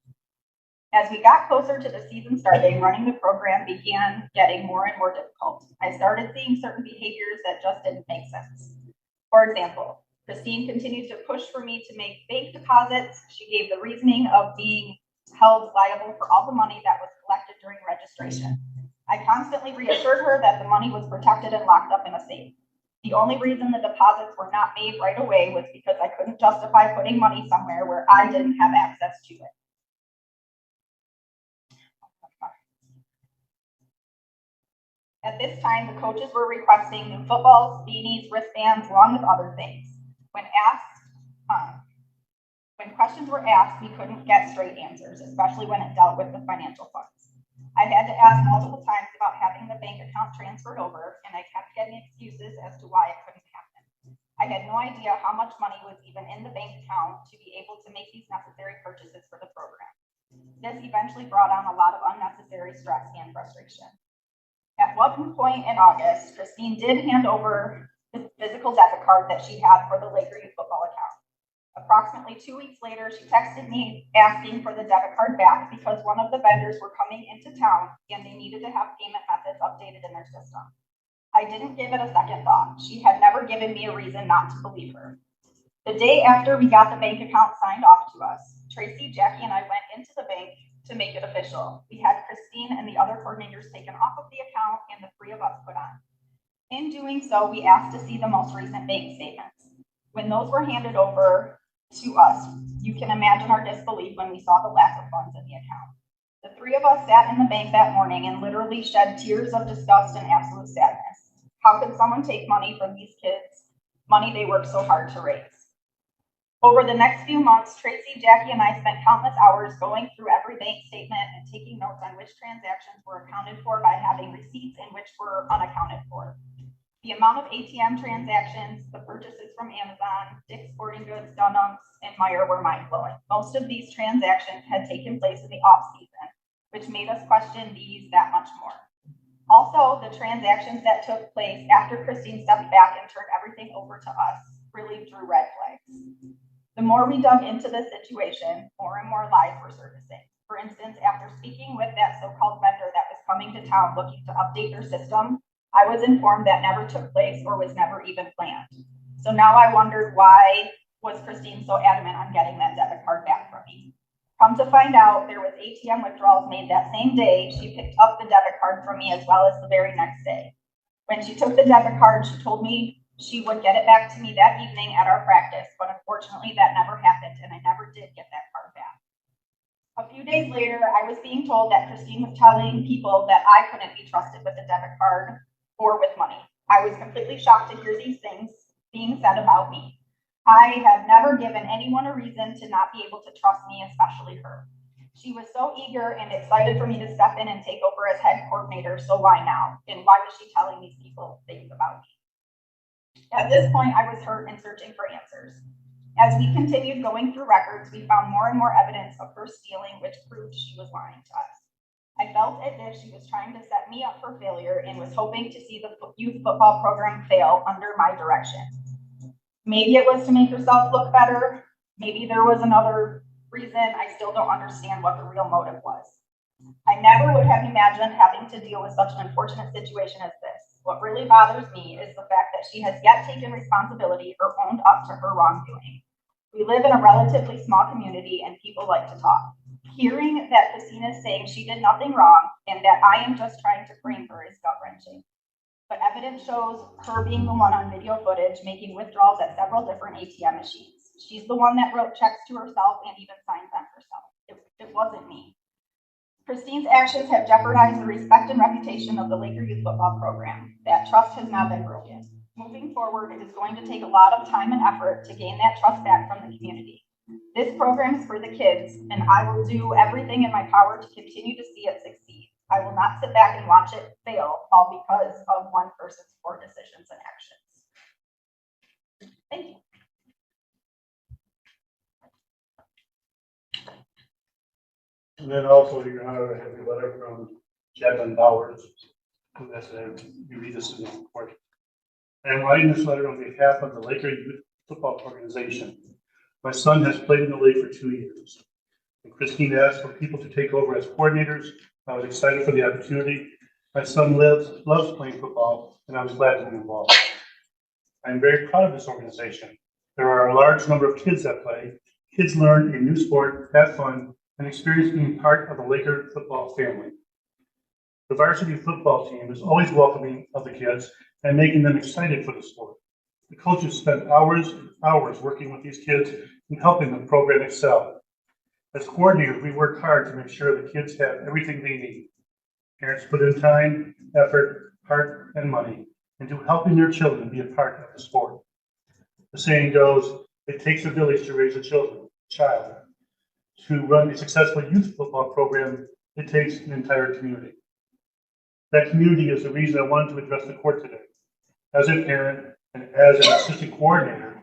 As we got closer to the season starting, running the program began getting more and more difficult. I started seeing certain behaviors that just didn't make sense. For example, Christine continued to push for me to make bank deposits. She gave the reasoning of being held liable for all the money that was collected during registration. I constantly reassured her that the money was protected and locked up in a safe. The only reason the deposits were not made right away was because I couldn't justify putting money somewhere where I didn't have access to it. At this time, the coaches were requesting new footballs, beanies, wristbands, along with other things. When questions were asked, we couldn't get straight answers, especially when it dealt with the financial funds. I had to ask multiple times about having the bank account transferred over, and I kept getting excuses as to why it couldn't happen. I had no idea how much money was even in the bank account to be able to make these necessary purchases for the program. This eventually brought on a lot of unnecessary stress and frustration. At one point in August, Christine did hand over the physical debit card that she had for the Laker Youth Football account. Approximately 2 weeks later, she texted me asking for the debit card back because one of the vendors were coming into town and they needed to have payment methods updated in their system. I didn't give it a second thought. She had never given me a reason not to believe her. The day after we got the bank account signed off to us, Tracy, Jackie, and I went into the bank to make it official. We had Christine and the other coordinators taken off of the account and the 3 of us put on. In doing so, we asked to see the most recent bank statements. When those were handed over to us, you can imagine our disbelief when we saw the lack of funds in the account. The 3 of us sat in the bank that morning and literally shed tears of disgust and absolute sadness. How could someone take money from these kids, money they worked so hard to raise? Over the next few months, Tracy, Jackie, and I spent countless hours going through every bank statement and taking notes on which transactions were accounted for by having receipts and which were unaccounted for. The amount of ATM transactions, the purchases from Amazon, Dick's Sporting Goods, Dunham's, and Meijer were mind-blowing. Most of these transactions had taken place in the off-season, which made us question these that much more. Also, the transactions that took place after Christine stepped back and turned everything over to us really drew red flags. The more we dug into the situation, more and more lies were surfacing. For instance, after speaking with that so-called vendor that was coming to town looking to update their system, I was informed that never took place or was never even planned. So now I wondered, why was Christine so adamant on getting that debit card back from me? Come to find out, there was ATM withdrawals made that same day. She picked up the debit card from me as well as the very next day. When she took the debit card, she told me she would get it back to me that evening at our practice, but unfortunately that never happened and I never did get that card back. A few days later, I was being told that Christine was telling people that I couldn't be trusted with a debit card or with money. I was completely shocked to hear these things being said about me. I have never given anyone a reason to not be able to trust me, especially her. She was so eager and excited for me to step in and take over as head coordinator, so why now? And why was she telling these people things about me? At this point, I was hurt and searching for answers. As we continued going through records, we found more and more evidence of her stealing, which proved she was lying to us. I felt as if she was trying to set me up for failure and was hoping to see the youth football program fail under my direction. Maybe it was to make herself look better. Maybe there was another reason. I still don't understand what the real motive was. I never would have imagined having to deal with such an unfortunate situation as this. What really bothers me is the fact that she has yet taken responsibility or owned up to her wrongdoing. We live in a relatively small community and people like to talk. Hearing that Christina is saying she did nothing wrong and that I am just trying to frame her is gut-wrenching. But evidence shows her being the one on video footage making withdrawals at several different ATM machines. She's the one that wrote checks to herself and even signed them herself. It wasn't me. Christine's actions have jeopardized the respect and reputation of the Laker youth football program. That trust has now been broken. Moving forward, it is going to take a lot of time and effort to gain that trust back from the community. This program is for the kids, and I will do everything in my power to continue to see it succeed. I will not sit back and watch it fail, all because of one person's poor decisions and actions. Thank you. And then also, Your Honor, I have a letter from Jacqueline Bowers, who has you read this in the report. I am writing this letter on behalf of the Laker Youth Football Organization. My son has played in the league for 2 years. When Christine asked for people to take over as coordinators, I was excited for the opportunity. My son loves playing football, and I was glad to be involved. I am very proud of this organization. There are a large number of kids that play. Kids learn a new sport, have fun, and experience being part of the Laker football family. The varsity football team is always welcoming of the kids and making them excited for the sport. The coaches spend hours and hours working with these kids and helping the program excel. As coordinators, we work hard to make sure the kids have everything they need. Parents put in time, effort, heart, and money into helping their children be a part of the sport. The saying goes, it takes a village to raise a child. To run a successful youth football program, it takes an entire community. That community is the reason I wanted to address the court today. As a parent and as an assistant coordinator,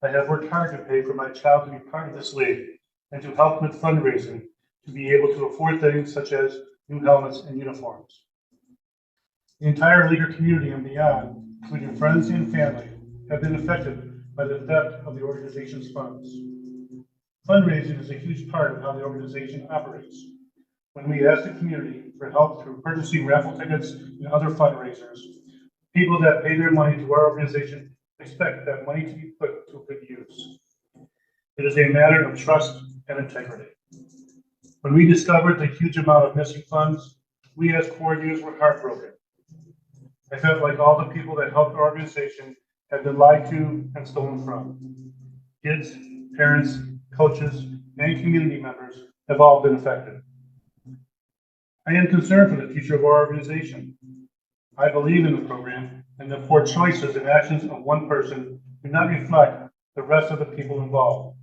I have worked hard to pay for my child to be part of this league and to help with fundraising to be able to afford things such as new helmets and uniforms. The entire Laker community and beyond, including friends and family, have been affected by the depth of the organization's funds. Fundraising is a huge part of how the organization operates. When we ask the community for help through purchasing raffle tickets and other fundraisers, people that pay their money to our organization expect that money to be put to good use. It is a matter of trust and integrity. When we discovered the huge amount of missing funds, we as coordinators were heartbroken. I felt like all the people that helped our organization had been lied to and stolen from. Kids, parents, coaches, and community members have all been affected. I am concerned for the future of our organization. I believe in the program, and the poor choices and actions of one person do not reflect the rest of the people involved.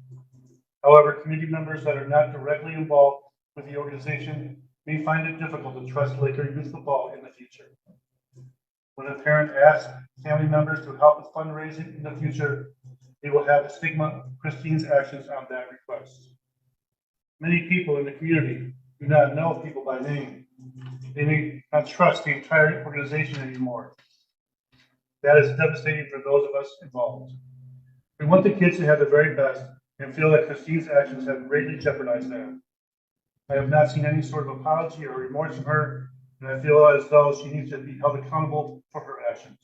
However, community members that are not directly involved with the organization may find it difficult to trust Laker youth football in the future. When a parent asks family members to help with fundraising in the future, they will have the stigma of Christine's actions on that request. Many people in the community do not know people by name. They may not trust the entire organization anymore. That is devastating for those of us involved. We want the kids to have the very best and feel that Christine's actions have greatly jeopardized them. I have not seen any sort of apology or remorse from her, and I feel as though she needs to be held accountable for her actions.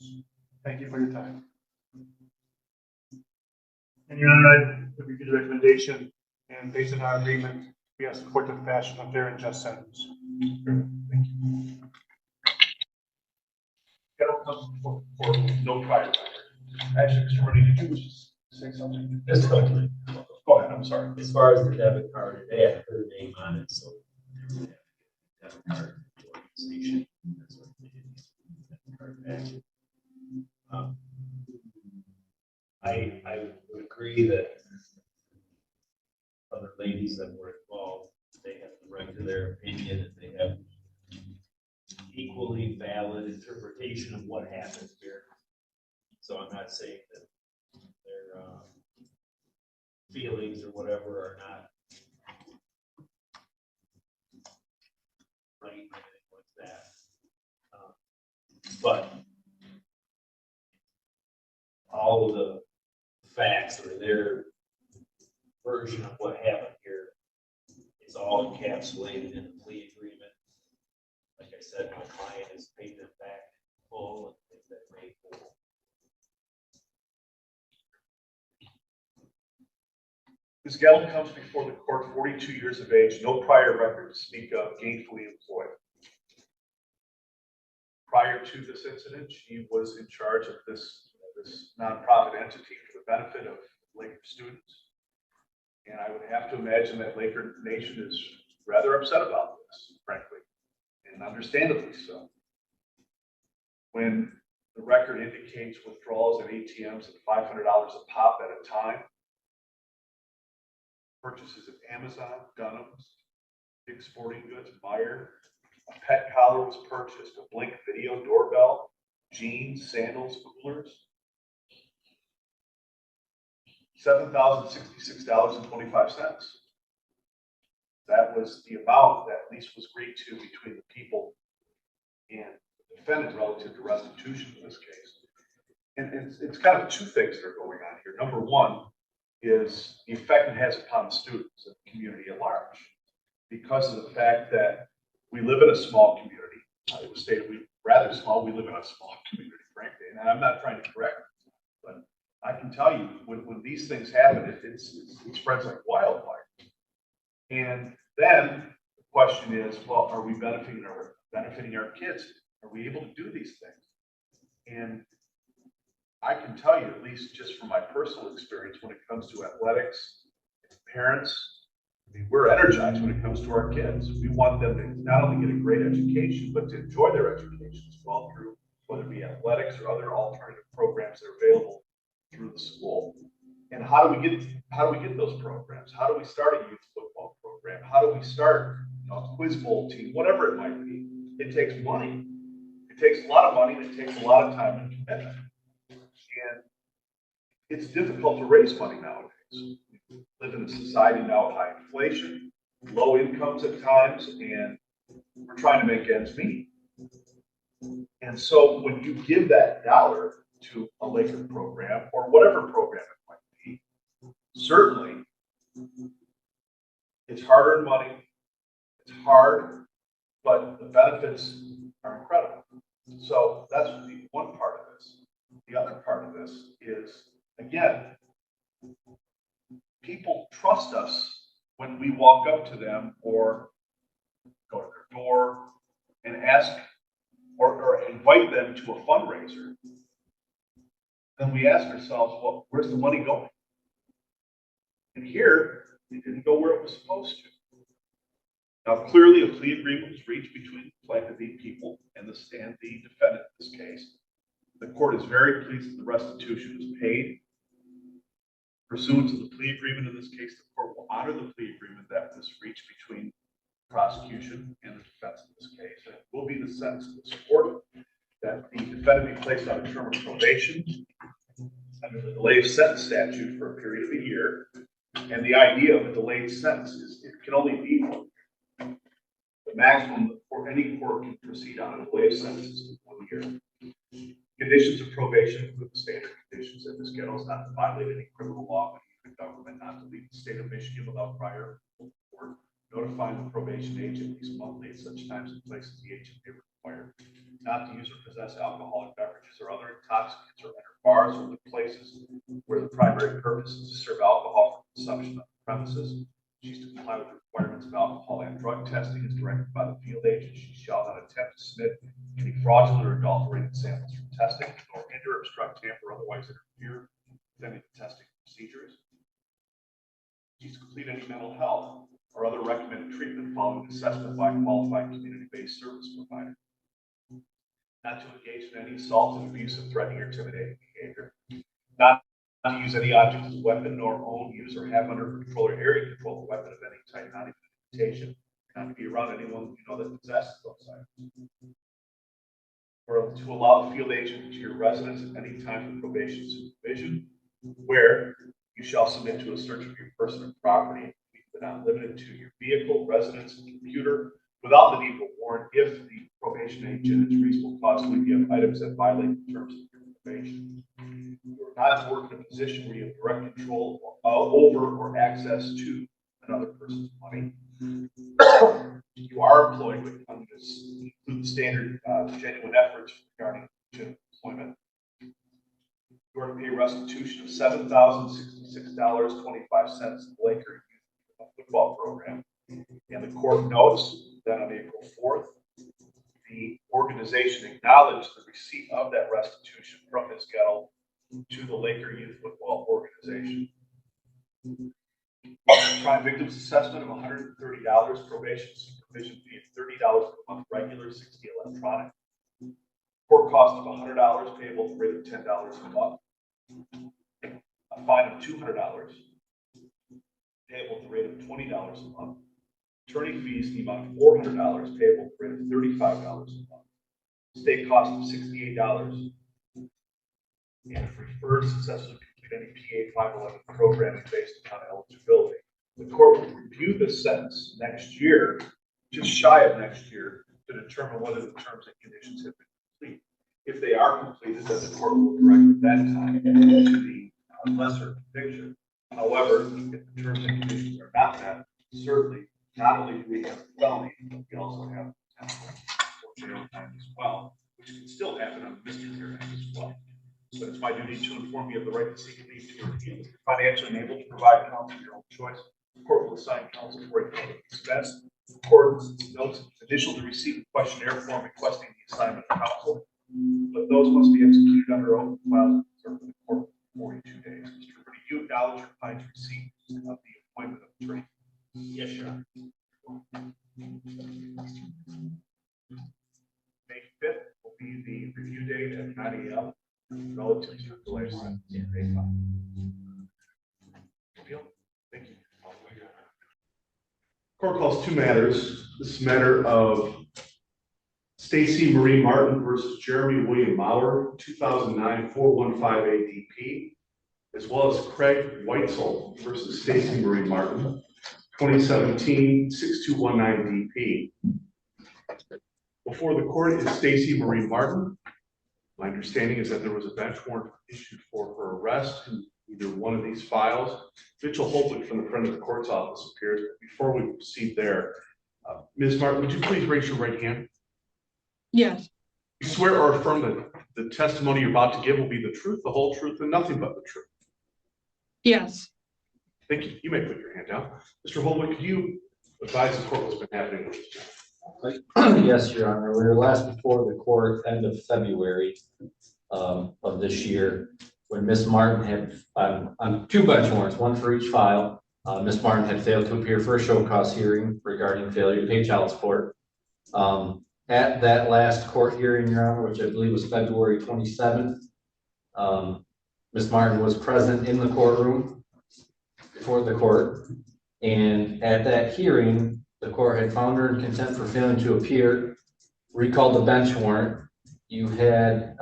Thank you for your time. And Your Honor, I review the recommendation, and based on our agreement, we ask the court to fashion a fair and just sentence. Thank you. Kettle comes before the court with no prior record. Actually, Mr. Murray, did you just say something? Just quickly. Go ahead, I'm sorry. As far as the debit card, they have her name on it, so. Debit card organization. That's what they did. Debit card back. I would agree that other ladies that were involved, they have the right to their opinion, and they have equally valid interpretation of what happened here. So I'm not saying that their feelings or whatever are not right or anything like that. But all of the facts or their version of what happened here is all encapsulated in the plea agreement. Like I said, my client has paid them back full and they've been made whole. Ms. Gallen comes before the court 42 years of age, no prior record to speak of, gainfully employed. Prior to this incident, she was in charge of this nonprofit entity for the benefit of Laker students. And I would have to imagine that Laker Nation is rather upset about this, frankly, and understandably so. When the record indicates withdrawals at ATMs at $500 a pop at a time, purchases at Amazon, Dunham's, Dick's Sporting Goods, Meijer, a pet collar was purchased, a Blink video doorbell, jeans, sandals, coolers, $7,066.25. That was the amount that lease was agreed to between the people and the defendant relative to restitution in this case. And it's kind of two things that are going on here. Number one is the effect it has upon the students and the community at large, because of the fact that we live in a small community. It was stated we rather small. We live in a small community, frankly, and I'm not trying to correct it, but I can tell you when these things happen, it spreads like wildfire. And then the question is, well, are we benefiting our kids? Are we able to do these things? And I can tell you, at least just from my personal experience, when it comes to athletics, parents, I mean, we're energized when it comes to our kids. We want them to not only get a great education, but to enjoy their education as well through whether it be athletics or other alternative programs that are available through the school. And how do we get those programs? How do we start a youth football program? How do we start a quiz bowl team? Whatever it might be, it takes money. It takes a lot of money and it takes a lot of time and commitment. And it's difficult to raise money nowadays. We live in a society now with high inflation, low incomes at times, and we're trying to make ends meet. And so when you give that dollar to a Laker program or whatever program it Certainly, it's hard-earned money, it's hard, but the benefits are incredible. So that's the one part of this. The other part of this is, again, people trust us when we walk up to them or go to their door and ask or invite them to a fundraiser. Then we ask ourselves, well, where's the money going? And here, it didn't go where it was supposed to. Now, clearly, a plea agreement was reached between the plaintiff people and the defendant in this case. The court is very pleased that the restitution was paid. Pursuant to the plea agreement in this case, the court will honor the plea agreement that was reached between the prosecution and the defense in this case. And it will be the sentence of this court that the defendant be placed on a term of probation under the delayed sentence statute for a period of a year. And the idea of a delayed sentence is it can only be 1 year. The maximum for any court can proceed on a delayed sentence is 1 year. Conditions of probation include the standard conditions that Ms. Gettle is not to violate any criminal law, but the government not to leave the state of Michigan without prior court, notifying the probation agent at least monthly at such times and places the agent may require, not to use or possess alcoholic beverages or other intoxicants or enter bars or the places where the primary purpose is to serve alcohol for consumption on the premises. She's to comply with the requirements of alcohol and drug testing as directed by the field agent. She shall not attempt to submit any fraudulent or adulterated samples from testing, or hinder, obstruct, tamper, or otherwise interfere with any testing procedures. She's to complete any mental health or other recommended treatment following assessment by a qualified community-based service provider. Not to engage in any assault and abusive, threatening, or intimidating behavior. Not to use any object as a weapon, nor own, use, or have under control or area control a weapon of any type, not even an invitation. Not to be around anyone that possesses those items. Or to allow the field agent to your residence at any time for probation supervision, where you shall submit to a search of your person and property, but not limited to your vehicle, residence, and computer, without the need for warrant if the probation agent is reasonable cause to leave you have items that violate the terms of your probation. You are not to work in a position where you have direct control over or access to another person's money. You are employed with include the standard genuine efforts regarding employment. You are to pay restitution of $7,066.25 to the Laker Youth Football Program. And the court notes that on April 4th, the organization acknowledged the receipt of that restitution from Ms. Gettle to the Laker Youth Football Organization. Crime victims assessment of $130, probation supervision fee of $30 per month regular, $60 electronic. Court cost of $100 payable at the rate of $10 a month. A fine of $200 payable at the rate of $20 a month. Attorney fees in the amount of $400 payable at the rate of $35 a month. State cost of $68. And if referred successfully complete any PA 511 programming based upon eligibility. The court will review the sentence next year, just shy of next year, to determine whether the terms and conditions have been complete. If they are completed, then the court will direct at that time to the lesser conviction. However, if the terms and conditions are not met, certainly not only do we have a felony, but we also have potential for jail time as well, which can still happen on misdemeanor as well. But it's my duty to inform you of the right to seek leave to review. If you're financially unable to provide counsel your own choice, the court will assign counsel for a public expense. The court notes initial to receive a questionnaire form requesting the assignment of counsel, but those must be executed under oath and filed in the court for 42 days. Mr. Rudy, you acknowledge your client's receipt of the appointment of attorney? Yes, Your Honor. May 5th will be the review date at 9 a.m. relative to the delay sentence. Thank you. Court calls 2 matters. This matter of Stacy Marie Martin versus Jeremy William Maurer, 2009 415 ADP, as well as Craig Weitzel versus Stacy Marie Martin, 2017 6219 DP. Before the court is Stacy Marie Martin. My understanding is that there was a bench warrant issued for her arrest, and we either one of these files. Mitchell Holtwood from the front of the court's office appears. Before we proceed there, Ms. Martin, would you please raise your right hand? Yes. You swear or affirm that the testimony you're about to give will be the truth, the whole truth, and nothing but the truth? Yes. Thank you. You may put your hand down. Mr. Holtwood, could you advise the court what's been happening with this matter? Yes, Your Honor. We were last before the court end of February of this year, when Ms. Martin had, on two bench warrants, one for each file. Ms. Martin had failed to appear for a show cause hearing regarding failure to pay child support. At that last court hearing, Your Honor, which I believe was February 27th, Ms. Martin was present in the courtroom before the court. And at that hearing, the court had found her in contempt for failing to appear, recalled the bench warrant. You had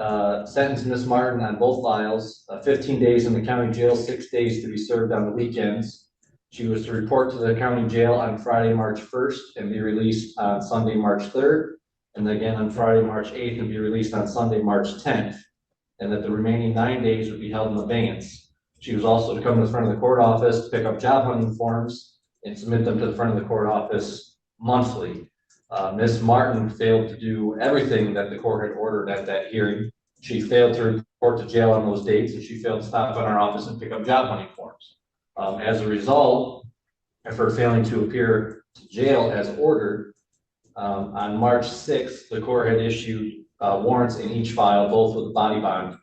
sentenced Ms. Martin on both files, 15 days in the county jail, 6 days to be served on the weekends. She was to report to the county jail on Friday, March 1st and be released on Sunday, March 3rd. And again on Friday, March 8th and be released on Sunday, March 10th. And that the remaining 9 days would be held in abeyance. She was also to come to the front of the court office, pick up job hunting forms and submit them to the front of the court office monthly. Ms. Martin failed to do everything that the court had ordered at that hearing. She failed to report to jail on those dates, and she failed to stop by our office and pick up job hunting forms. As a result of her failing to appear to jail as ordered, on March 6th, the court had issued warrants in each file, both with a body bond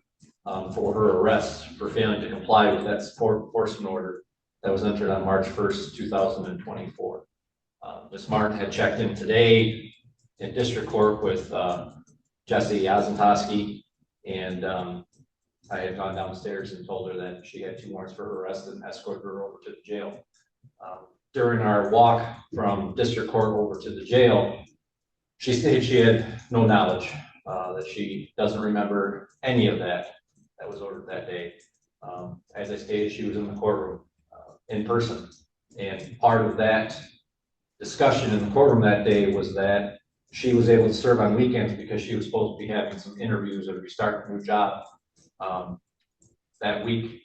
for her arrest for failing to comply with that support enforcement order that was entered on March 1st, 2024. Ms. Martin had checked in today in district court with Jesse Yazantowski, and I had gone downstairs and told her that she had 2 warrants for her arrest and escorted her over to the jail. During our walk from district court over to the jail, she stated she had no knowledge, that she doesn't remember any of that was ordered that day. As I stated, she was in the courtroom in person, and part of that discussion in the courtroom that day was that she was able to serve on weekends because she was supposed to be having some interviews or be starting a new job that week.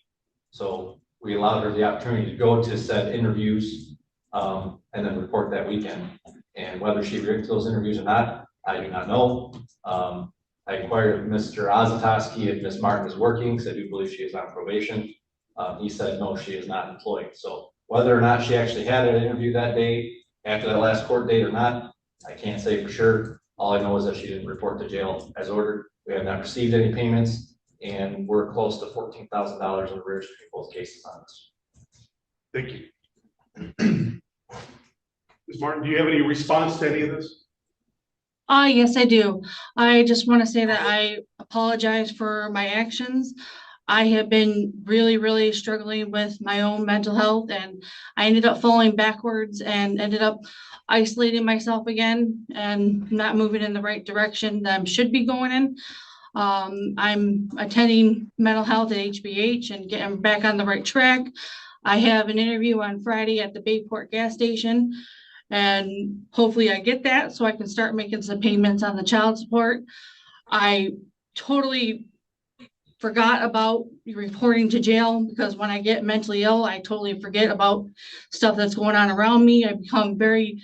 So we allowed her the opportunity to go to said interviews and then report that weekend. And whether she went to those interviews or not, I do not know. I inquired of Mr. Ozatowski if Ms. Martin is working, because I do believe she is on probation. He said no, she is not employed. So whether or not she actually had an interview that day after that last court date or not, I can't say for sure. All I know is that she didn't report to jail as ordered. We have not received any payments, and we're close to $14,000 in arrears between both cases on this. Thank you. Ms. Martin, do you have any response to any of this? Yes, I do. I just want to say that I apologize for my actions. I have been really struggling with my own mental health, and I ended up falling backwards and ended up isolating myself again and not moving in the right direction that I should be going in. I'm attending mental health at HBH and getting back on the right track. I have an interview on Friday at the Bayport gas station, and hopefully I get that so I can start making some payments on the child support. I totally forgot about reporting to jail, because when I get mentally ill, I totally forget about stuff that's going on around me. I become very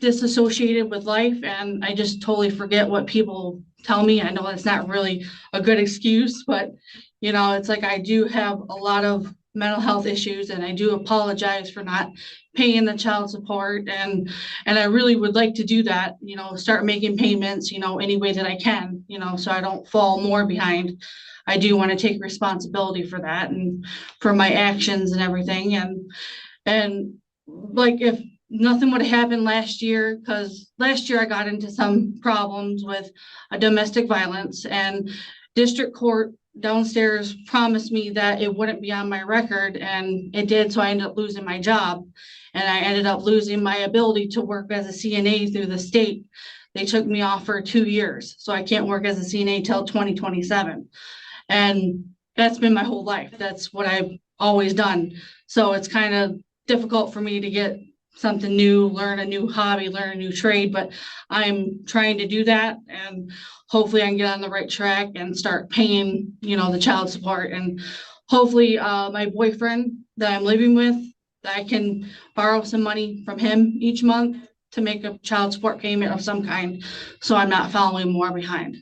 disassociated with life, and I just totally forget what people tell me. I know that's not really a good excuse, but you know, it's like I do have a lot of mental health issues, and I do apologize for not paying the child support, and I really would like to do that, you know, start making payments, you know, any way that I can, you know, so I don't fall more behind. I do want to take responsibility for that and for my actions and everything, and like if nothing would have happened last year, because last year I got into some problems with a domestic violence, and district court downstairs promised me that it wouldn't be on my record, and it did. So I ended up losing my job, and I ended up losing my ability to work as a CNA through the state. They took me off for 2 years, so I can't work as a CNA till 2027. And that's been my whole life. That's what I've always done. So it's kind of difficult for me to get something new, learn a new hobby, learn a new trade, but I'm trying to do that, and hopefully I can get on the right track and start paying, the child support. And hopefully, my boyfriend that I'm living with, I can borrow some money from him each month to make a child support payment of some kind, so I'm not falling more behind.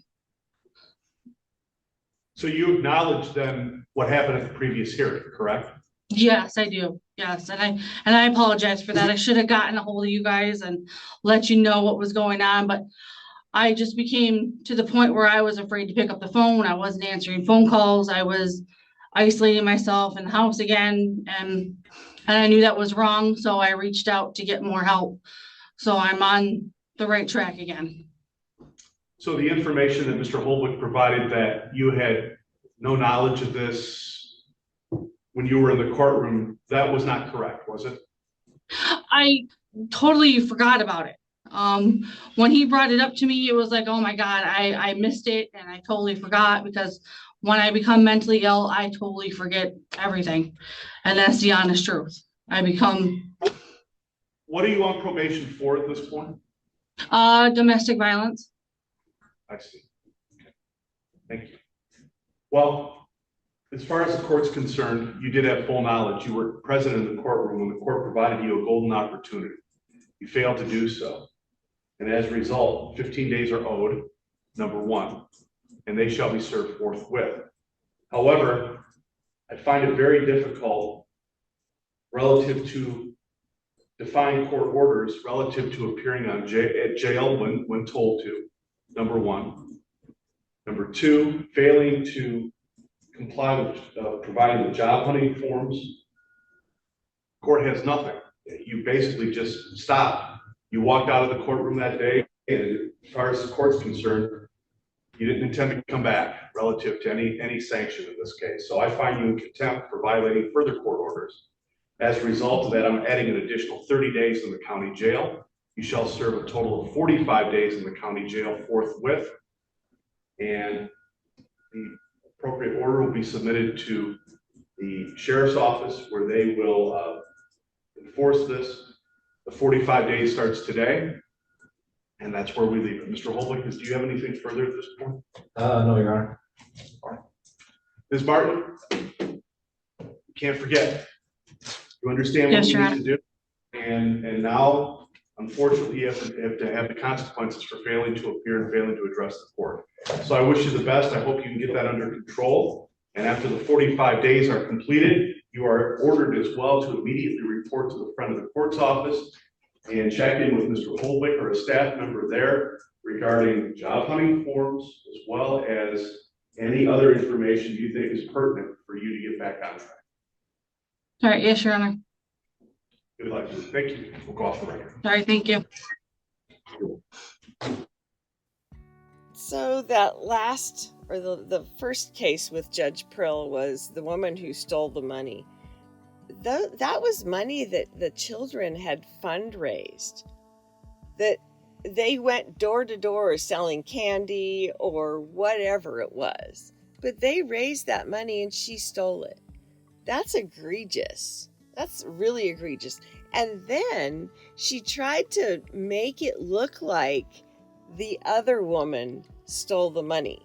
So you acknowledge then what happened at the previous hearing, correct? Yes, I do. Yes, and I apologize for that. I should have gotten a hold of you guys and let you know what was going on, but I just became to the point where I was afraid to pick up the phone. I wasn't answering phone calls. I was isolating myself in the house again, and I knew that was wrong, so I reached out to get more help. So I'm on the right track again. So the information that Mr. Holbrook provided, that you had no knowledge of this when you were in the courtroom, that was not correct, was it? I totally forgot about it. When he brought it up to me, it was like, oh my God, I missed it, and I totally forgot, because when I become mentally ill, I totally forget everything. And that's the honest truth. What are you on probation for at this point? Domestic violence. I see. Okay. Thank you. Well, as far as the court's concerned, you did have full knowledge. You were present in the courtroom when the court provided you a golden opportunity. You failed to do so. And as a result, 15 days are owed, number one, and they shall be served forthwith. However, I find it very difficult relative to defying court orders relative to appearing at jail when told to, number one. Number two, failing to comply with providing the job hunting forms. Court has nothing. You basically just stopped. You walked out of the courtroom that day, and as far as the court's concerned, you didn't intend to come back relative to any sanction in this case. So I find you in contempt for violating further court orders. As a result of that, I'm adding an additional 30 days in the county jail. You shall serve a total of 45 days in the county jail forthwith. And the appropriate order will be submitted to the sheriff's office, where they will enforce this. The 45 days starts today, and that's where we leave it. Mr. Holbrook, do you have anything further at this point? No, Your Honor. All right. Ms. Martin, you can't forget. You understand what you need to do, and now, unfortunately, you have to have the consequences for failing to appear and failing to address the court. So I wish you the best. I hope you can get that under control. And after the 45 days are completed, you are ordered as well to immediately report to the front of the court's office and check in with Mr. Holbrook or a staff member there regarding job hunting forms, as well as any other information you think is pertinent for you to get back on track. All right. Yes, Your Honor. Good luck. Thank you. We'll go off the record. All right. Thank you. So that last, or the first case with Judge Prill was the woman who stole the money. That was money that the children had fundraised, that they went door to door selling candy or whatever it was, but they raised that money and she stole it. That's egregious. That's really egregious. And then she tried to make it look like the other woman stole the money.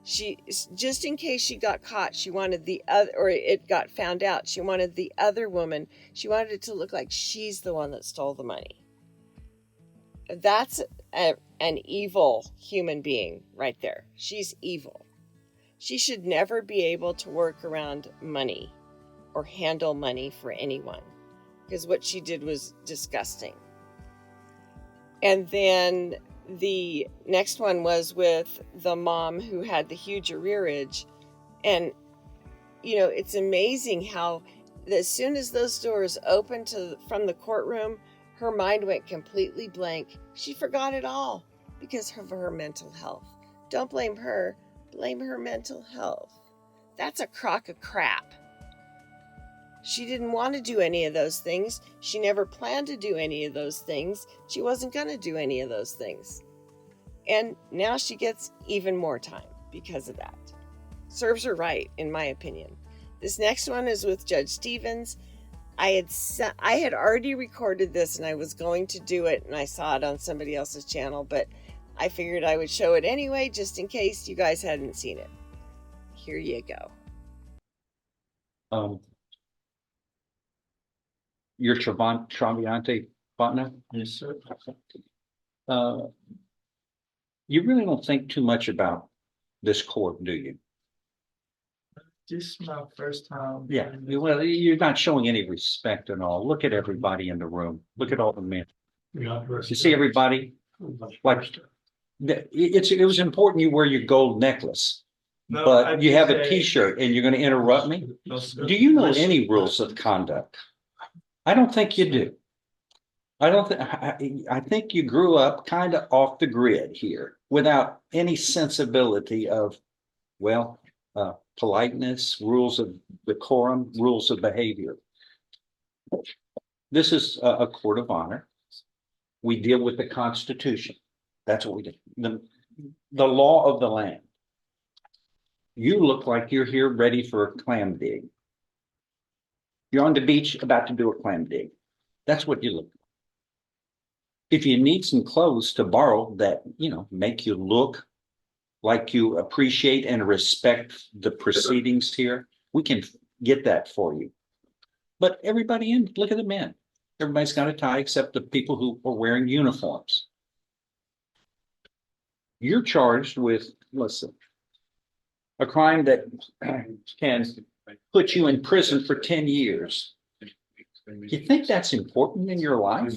She, just in case she got caught, she wanted the other, or it got found out, she wanted the other woman, she wanted it to look like she's the one that stole the money. That's an evil human being right there. She's evil. She should never be able to work around money or handle money for anyone, because what she did was disgusting. And then the next one was with the mom who had the huge arrearage. And, it's amazing how as soon as those doors opened from the courtroom, her mind went completely blank. She forgot it all because of her mental health. Don't blame her, blame her mental health. That's a crock of crap. She didn't want to do any of those things. She never planned to do any of those things. She wasn't going to do any of those things. And now she gets even more time because of that. Serves her right, in my opinion. This next one is with Judge Stevens. I had already recorded this and I was going to do it, and I saw it on somebody else's channel, but I figured I would show it anyway, just in case you guys hadn't seen it. Here you go. Your Traviante partner? Yes, sir. You really don't think too much about this court, do you? This is my first time. Yeah, well, you're not showing any respect at all. Look at everybody in the room. Look at all the men. You see everybody? Like, it was important you wear your gold necklace, No, but you have a say- T-shirt and you're going to interrupt me? No, sir. Do you know any rules of conduct? I don't think you do. I don't think, I think you grew up kind of off the grid here without any sensibility of, well, politeness, rules of decorum, rules of behavior. This is a court of honor. We deal with the Constitution. That's what we do. The law of the land. You look like you're here ready for a clam dig. You're on the beach about to do a clam dig. That's what you look like. If you need some clothes to borrow that, you know, make you look like you appreciate and respect the proceedings here, we can get that for you. But everybody in, look at the men. Everybody's got a tie except the people who are wearing uniforms. You're charged with, listen, a crime that can put you in prison for 10 years. You think that's important in your life?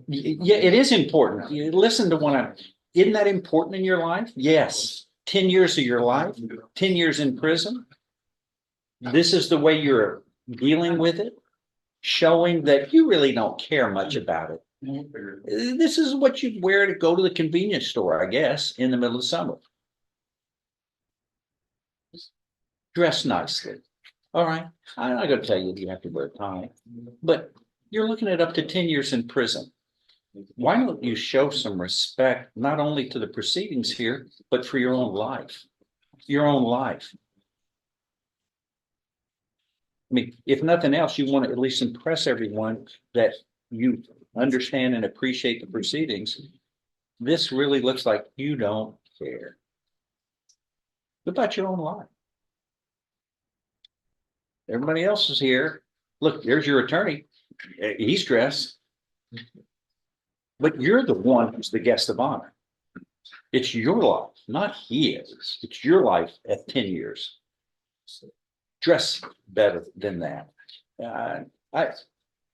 Yeah, it is important. You listen to what isn't that important in your life? Yes. 10 years of your life, 10 years in prison. This is the way you're dealing with it, showing that you really don't care much about it. This is what you wear to go to the convenience store, I guess, in the middle of summer. Dress nicely. All right. I'm not going to tell you you have to wear a tie, but you're looking at up to 10 years in prison. Why don't you show some respect, not only to the proceedings here, but for your own life? Your own life. I mean, if nothing else, you want to at least impress everyone that you understand and appreciate the proceedings. This really looks like you don't care. What about your own life? Everybody else is here. Look, there's your attorney. He's dressed. But you're the one who's the guest of honor. It's your life, not his. It's your life at 10 years. Dress better than that.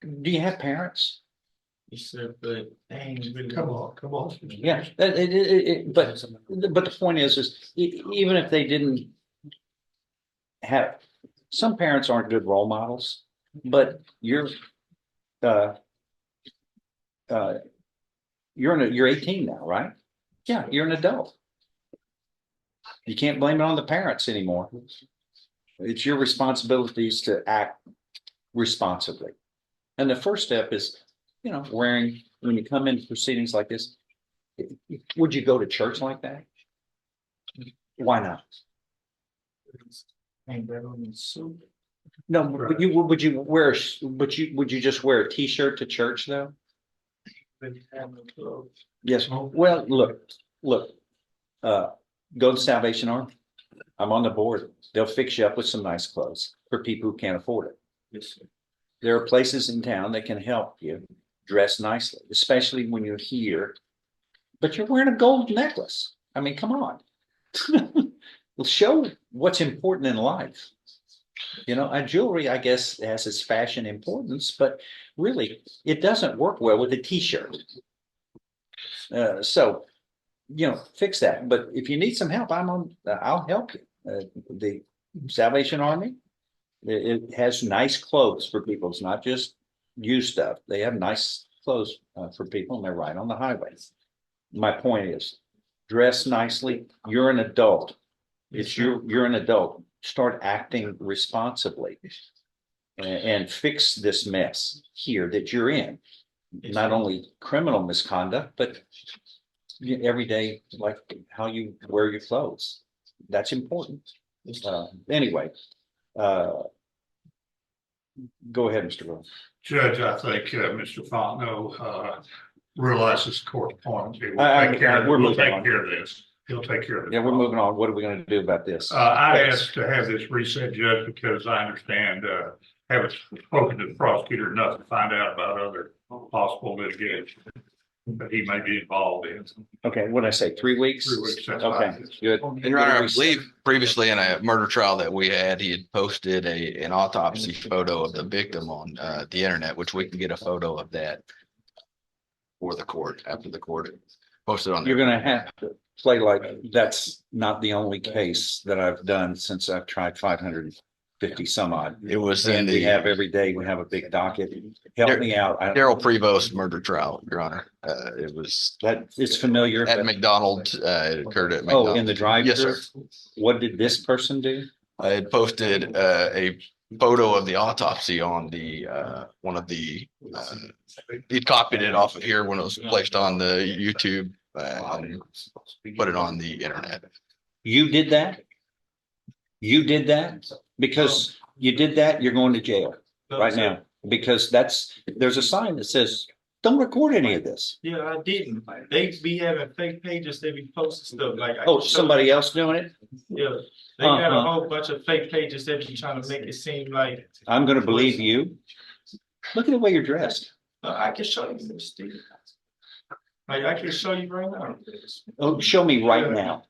Do you have parents? Yes, sir, but come on. Yeah, but the point is even if they didn't have, some parents aren't good role models, but you're 18 now, right? Yeah, you're an adult. You can't blame it on the parents anymore. It's your responsibilities to act responsibly. And the first step is, you know, wearing, when you come into proceedings like this, would you go to church like that? Why not? No, but would you just wear a t-shirt to church though? Yes. Well, look, go to Salvation Army. I'm on the board. They'll fix you up with some nice clothes for people who can't afford it. Yes, sir. There are places in town that can help you dress nicely, especially when you're here. But you're wearing a gold necklace. I mean, come on. Show what's important in life. You know, a jewelry, I guess, has its fashion importance, but really, it doesn't work well with a t-shirt. So, you know, fix that. But if you need some help, I'll help you. The Salvation Army, it has nice clothes for people. It's not just used stuff. They have nice clothes for people, and they're right on the highway. My point is, dress nicely. You're an adult. You're an adult. Start acting responsibly and fix this mess here that you're in. Not only criminal misconduct, but every day, like how you wear your clothes. That's important. Anyway, Go ahead, Mr. Rose. Judge, I think Mr. Fontenot realizes court appointment. We're We'll moving take on. care of this. He'll take care of it. Yeah, we're moving on. What are we going to do about this? I asked to have this reset, Judge, because I understand, haven't spoken to the prosecutor enough to find out about other possible litigation that he may be involved in. Okay, what did I say? 3 weeks? 3 weeks. That's Okay, fine. good. And Your Honor, I believe previously in a murder trial that we had, he had posted an autopsy photo of the victim on the internet, which we can get a photo of that for the court, after the court posted on there. You're going to have to play like that's not the only case that I've done since I've tried 550 some odd. It was And we have every day, we have a big docket. Help me out. Daryl Prevost murder trial, Your Honor. It was That is familiar. at McDonald's. It occurred at McDonald's. Oh, in the drive-thru? Yes, sir. What did this person do? I had posted a photo of the autopsy on the one of the he copied it off of here when it was placed on the YouTube and put it on the internet. You did that? You did that? Because you did that, you're going to jail right now. Because there's a sign that says, don't record any of this. Yeah, I didn't. They be having fake pages, they be posting stuff like. Oh, somebody else doing it? Yeah, they got a whole bunch of fake pages that be trying to make it seem like. I'm gonna believe you. Look at the way you're dressed. I can show you, Steve. Like, I can show you right now. Oh, show me right now.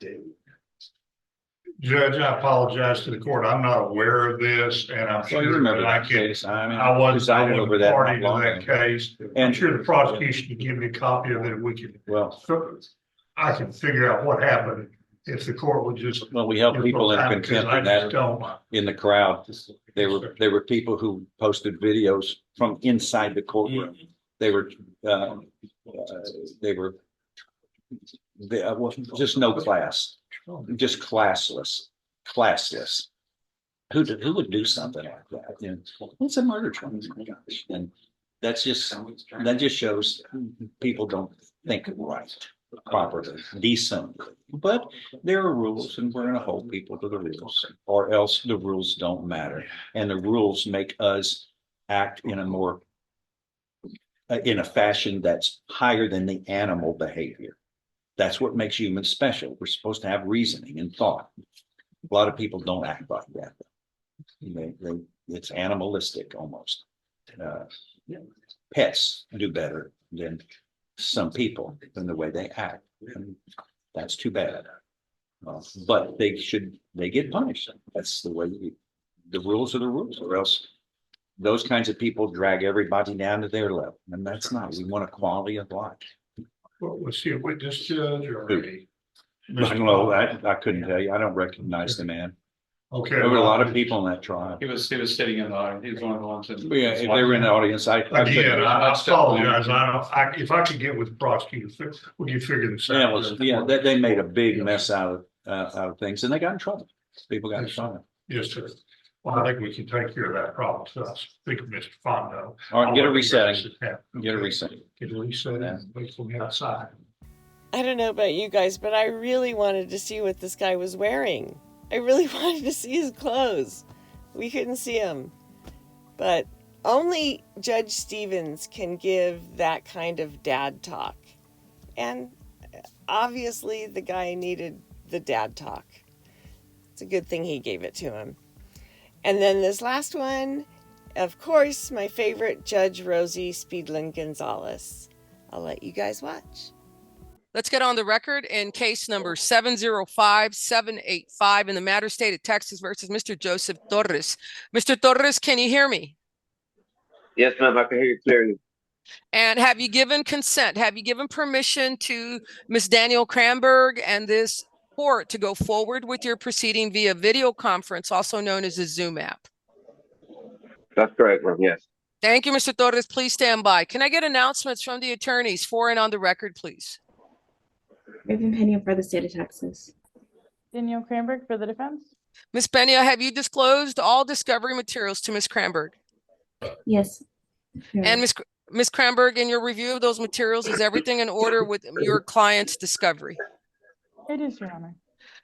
Judge, I apologize to the court. I'm not aware of this, and I'm Well, sure you remember that I that can. case. I mean, I wasn't presided over that party not to long that ago. case. I'm And- sure the prosecution can give me a copy of it. We can, Well, I can figure out what happened if the court would just. we help people in Because contempt I and just that don't. in the crowd. There were people who posted videos from inside the courtroom. They were well, just no class, just classless. Who would do something like that? You know, it's a murder trial. Oh my gosh. And that just shows people don't think right, properly, decently. But there are rules, and we're going to hold people to the rules, or else the rules don't matter. And the rules make us act in a more in a fashion that's higher than the animal behavior. That's what makes humans special. We're supposed to have reasoning and thought. A lot of people don't act like that. It's animalistic almost. Pets do better than some people in the way they act. And that's too bad. But they get punished. That's the way the rules are the rules, or else those kinds of people drag everybody down to their level. And that's not, we want a quality of life. What was he, a witness, judge, or a? I don't know, I couldn't tell you. I don't recognize the man. Okay. There were a lot of people in that trial. He was sitting in the audience. He was one of the ones that. Yeah, if they were in the audience, I Again, I apologize. If I could get with the prosecutor, we can figure this out. Yeah, they made a big mess out of things, and they got in trouble. People got in trouble. Yes, sir. Well, I think we can take care of that problem. So I speak of Mr. Fondo. All right, get a resetting. Get a resetting. Get a resetting. Wait till we get outside. I don't know about you guys, but I really wanted to see what this guy was wearing. I really wanted to see his clothes. We couldn't see him. But only Judge Stevens can give that kind of dad talk. And obviously the guy needed the dad talk. It's a good thing he gave it to him. And then this last one, of course, my favorite, Judge Rosie Speedlin Gonzalez. I'll let you guys watch. Let's get on the record in case number 705-785 in the matter state of Texas versus Mr. Joseph Torres. Mr. Torres, can you hear me? Yes, ma'am, I can hear you clearly. And have you given consent? Have you given permission to Ms. Daniel Cranberg and this court to go forward with your proceeding via video conference, also known as a Zoom app? That's correct, ma'am, yes. Thank you, Mr. Torres. Please stand by. Can I get announcements from the attorneys for and on the record, please? Raven Pena for the state of Texas. Danielle Cranberg for the defense. Ms. Pena, have you disclosed all discovery materials to Ms. Cranberg? Yes. Sure. And Ms. Cranberg, in your review of those materials, is everything in order with your client's discovery? It is, Your Honor.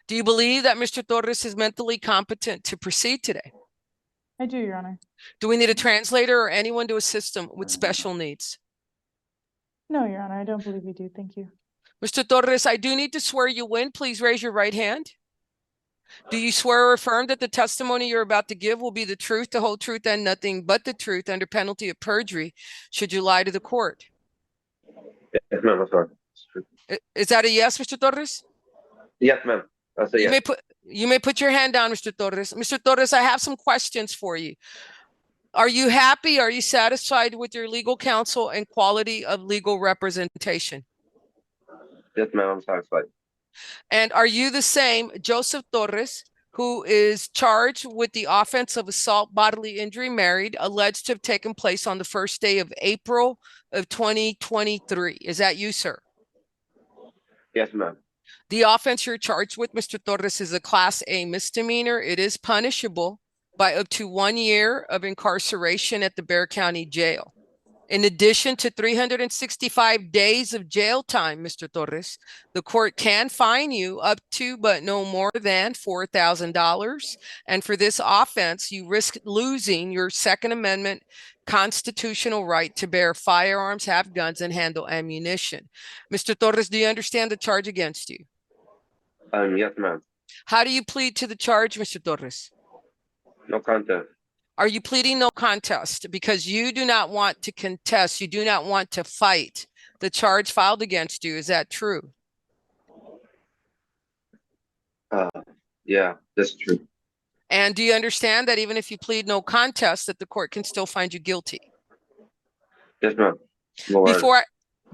Do you believe that Mr. Torres is mentally competent to proceed today? I do, Your Honor. Do we need a translator or anyone to assist him with special needs? No, Your Honor, I don't believe we do. Thank you. Mr. Torres, I do need to swear you in. Please raise your right hand. Do you swear or affirm that the testimony you're about to give will be the truth, the whole truth, and nothing but the truth under penalty of perjury should you lie to the court? Yes, ma'am. I'm sorry. Is that a yes, Mr. Torres? Yes, ma'am. I say yes. You may put your hand down, Mr. Torres. Mr. Torres, I have some questions for you. Are you happy? Are you satisfied with your legal counsel and quality of legal representation? Yes, ma'am. I'm satisfied. And are you the same Joseph Torres, who is charged with the offense of assault, bodily injury, married, alleged to have taken place on the first day of April of 2023? Is that you, sir? Yes, ma'am. The offense you're charged with, Mr. Torres, is a Class A misdemeanor. It is punishable by up to 1 year of incarceration at the Bexar County Jail. In addition to 365 days of jail time, Mr. Torres, the court can fine you up to but no more than $4,000. And for this offense, you risk losing your Second Amendment constitutional right to bear firearms, have guns, and handle ammunition. Mr. Torres, do you understand the charge against you? Yes, ma'am. How do you plead to the charge, Mr. Torres? No contest. Are you pleading no contest because you do not want to contest, you do not want to fight the charge filed against you? Is that true? Yeah, that's true. And do you understand that even if you plead no contest, that the court can still find you guilty? Yes, ma'am.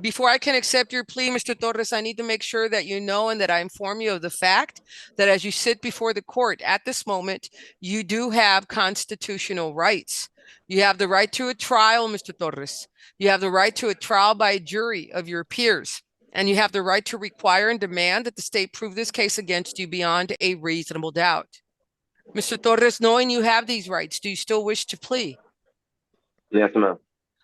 Before I can accept your plea, Mr. Torres, I need to make sure that you know and that I inform you of the fact that as you sit before the court at this moment, you do have constitutional rights. You have the right to a trial, Mr. Torres. You have the right to a trial by a jury of your peers. And you have the right to require and demand that the state prove this case against you beyond a reasonable doubt. Mr. Torres, knowing you have these rights, do you still wish to plea? Yes, ma'am.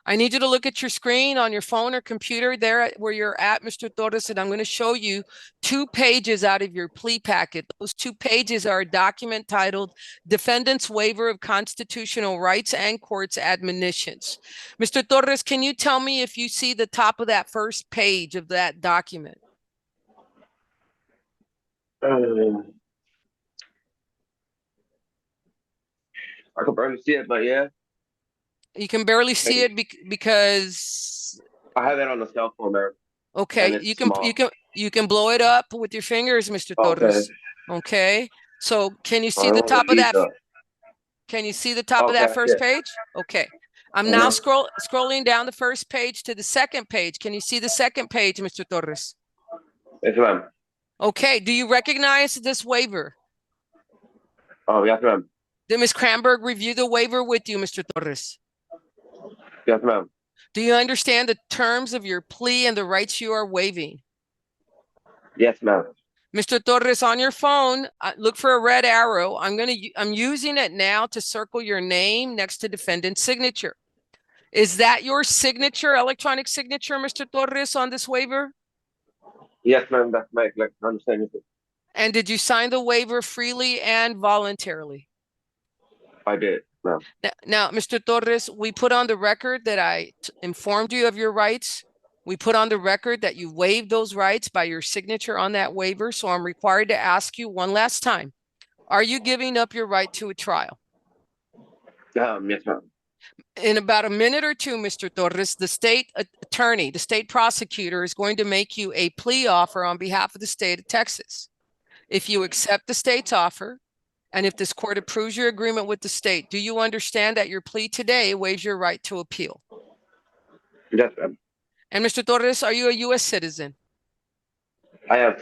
I need you to look at your screen on your phone or computer there where you're at, Mr. Torres, and I'm going to show you 2 pages out of your plea packet. Those 2 pages are a document titled Defendant's Waiver of Constitutional Rights and Court's Admonitions. Mr. Torres, can you tell me if you see the top of that first page of that document? I can barely see it, but yeah. You can barely see it because I have it on the cell phone there. Okay, you can blow it up with your fingers, Mr. Torres. Okay. So can you see the top of that? Can you see the top of that first page? Okay. I'm now scrolling down the first page to the second page. Can you see the second page, Mr. Torres? Yes, ma'am. Okay. Do you recognize this waiver? Oh, yes, ma'am. Did Ms. Cranberg review the waiver with you, Mr. Torres? Yes, ma'am. Do you understand the terms of your plea and the rights you are waiving? Yes, ma'am. Mr. Torres, on your phone, look for a red arrow. I'm using it now to circle your name next to defendant's signature. Is that your signature, electronic signature, Mr. Torres, on this waiver? Yes, ma'am. That's my understanding. And did you sign the waiver freely and voluntarily? I did, ma'am. Now, Mr. Torres, we put on the record that I informed you of your rights. We put on the record that you waived those rights by your signature on that waiver. So I'm required to ask you one last time. Are you giving up your right to a trial? Yes, ma'am. In about a minute or two, Mr. Torres, the state attorney, the state prosecutor is going to make you a plea offer on behalf of the state of Texas. If you accept the state's offer, and if this court approves your agreement with the state, do you understand that your plea today waives your right to appeal? Yes, ma'am. And Mr. Torres, are you a U.S. citizen? I am.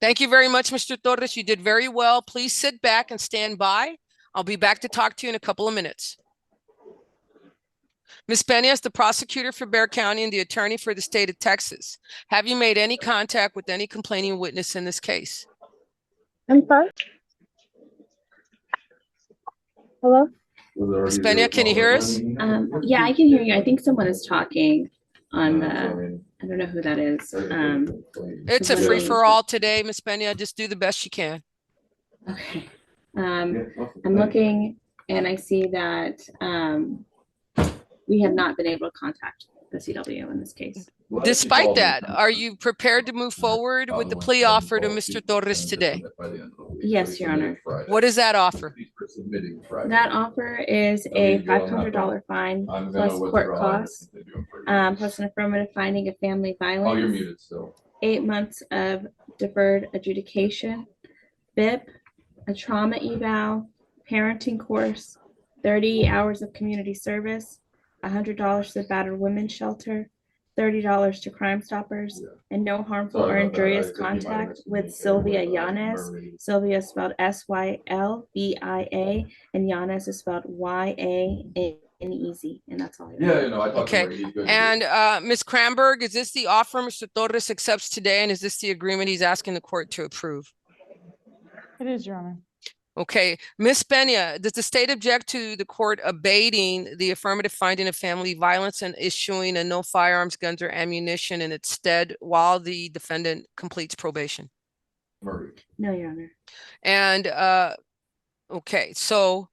Thank you very much, Mr. Torres. You did very well. Please sit back and stand by. I'll be back to talk to you in a couple of minutes. Ms. Peña, the prosecutor for Bexar County and the attorney for the state of Texas. Have you made any contact with any complaining witness in this case? I'm sorry. Hello? Ms. Peña, can you hear us? Yeah, I can hear you. I think someone is talking on the, I don't know who that is. It's a free for all today, Ms. Peña. Just do the best you can. Okay. I'm looking And I see that we have not been able to contact the CW in this case. Despite that, are you prepared to move forward with the plea offer to Mr. Torres today? Yes, Your Honor. What is that offer? That offer is a $500 fine plus court costs, plus an affirmative finding of family violence, 8 months of deferred adjudication, BIP, a trauma eval, parenting course, 30 hours of community service, $100 to the battered women's shelter, $30 to Crime Stoppers, and no harmful or injurious contact with Sylvia Yanez. Sylvia is spelled Sylvia, and Yanez is spelled Yanez. And that's all I know. Okay. And Ms. Cranberg, is this the offer Mr. Torres accepts today? And is this the agreement he's asking the court to approve? It is, Your Honor. Okay, Ms. Pena, does the state object to the court abating the affirmative finding of family violence and issuing a no firearms, guns, or ammunition in its stead while the defendant completes probation? No, Your Honor. And okay, so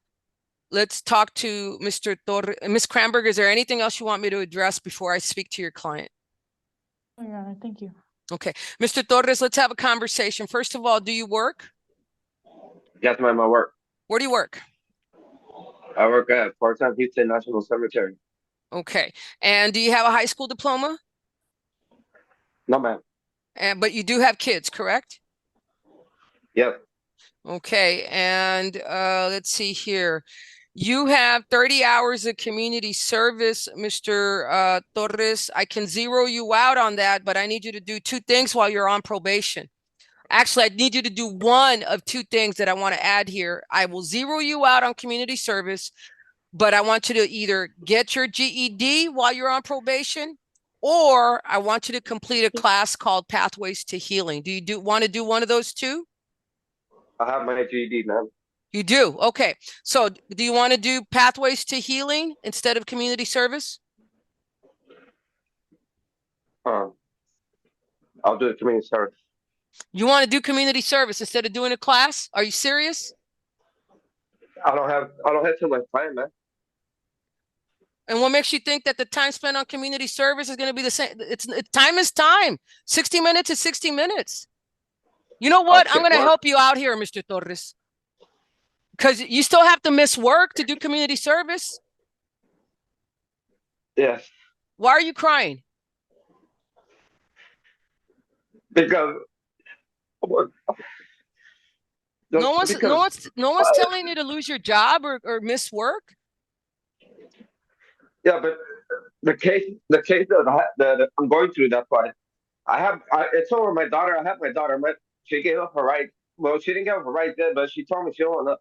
let's talk to Mr. Torres. Ms. Cranberg, is there anything else you want me to address before I speak to your client? No, Your Honor, thank you. Okay, Mr. Torres, let's have a conversation. First of all, do you work? Yes, ma'am, I work. Where do you work? I work at part-time Houston National Cemetery. Okay, and do you have a high school diploma? No, ma'am. But you do have kids, correct? Yes. Okay, and let's see here. You have 30 hours of community service, Mr. Torres. I can zero you out on that, but I need you to do 2 things while you're on probation. Actually, I need you to do one of 2 things that I want to add here. I will zero you out on community service, but I want you to either get your GED while you're on probation, or I want you to complete a class called Pathways to Healing. Do you want to do one of those 2? I have my GED, ma'am. You do? Okay. So do you want to do Pathways to Healing instead of community service? I'll do the community service. You want to do community service instead of doing a class? Are you serious? I don't have too much time, man. And what makes you think that the time spent on community service is going to be the same? Time is time. 60 minutes is 60 minutes. You know what? I'm going to help you out here, Mr. Torres. Because you still have to miss work to do community service. Yes. Why are you crying? Because no one's telling you to lose your job or miss work. Yeah, but the case that I'm going through, that's why it's over my daughter. I have my daughter. She gave up her right. Well, she didn't give up her right then, but she told me she don't want to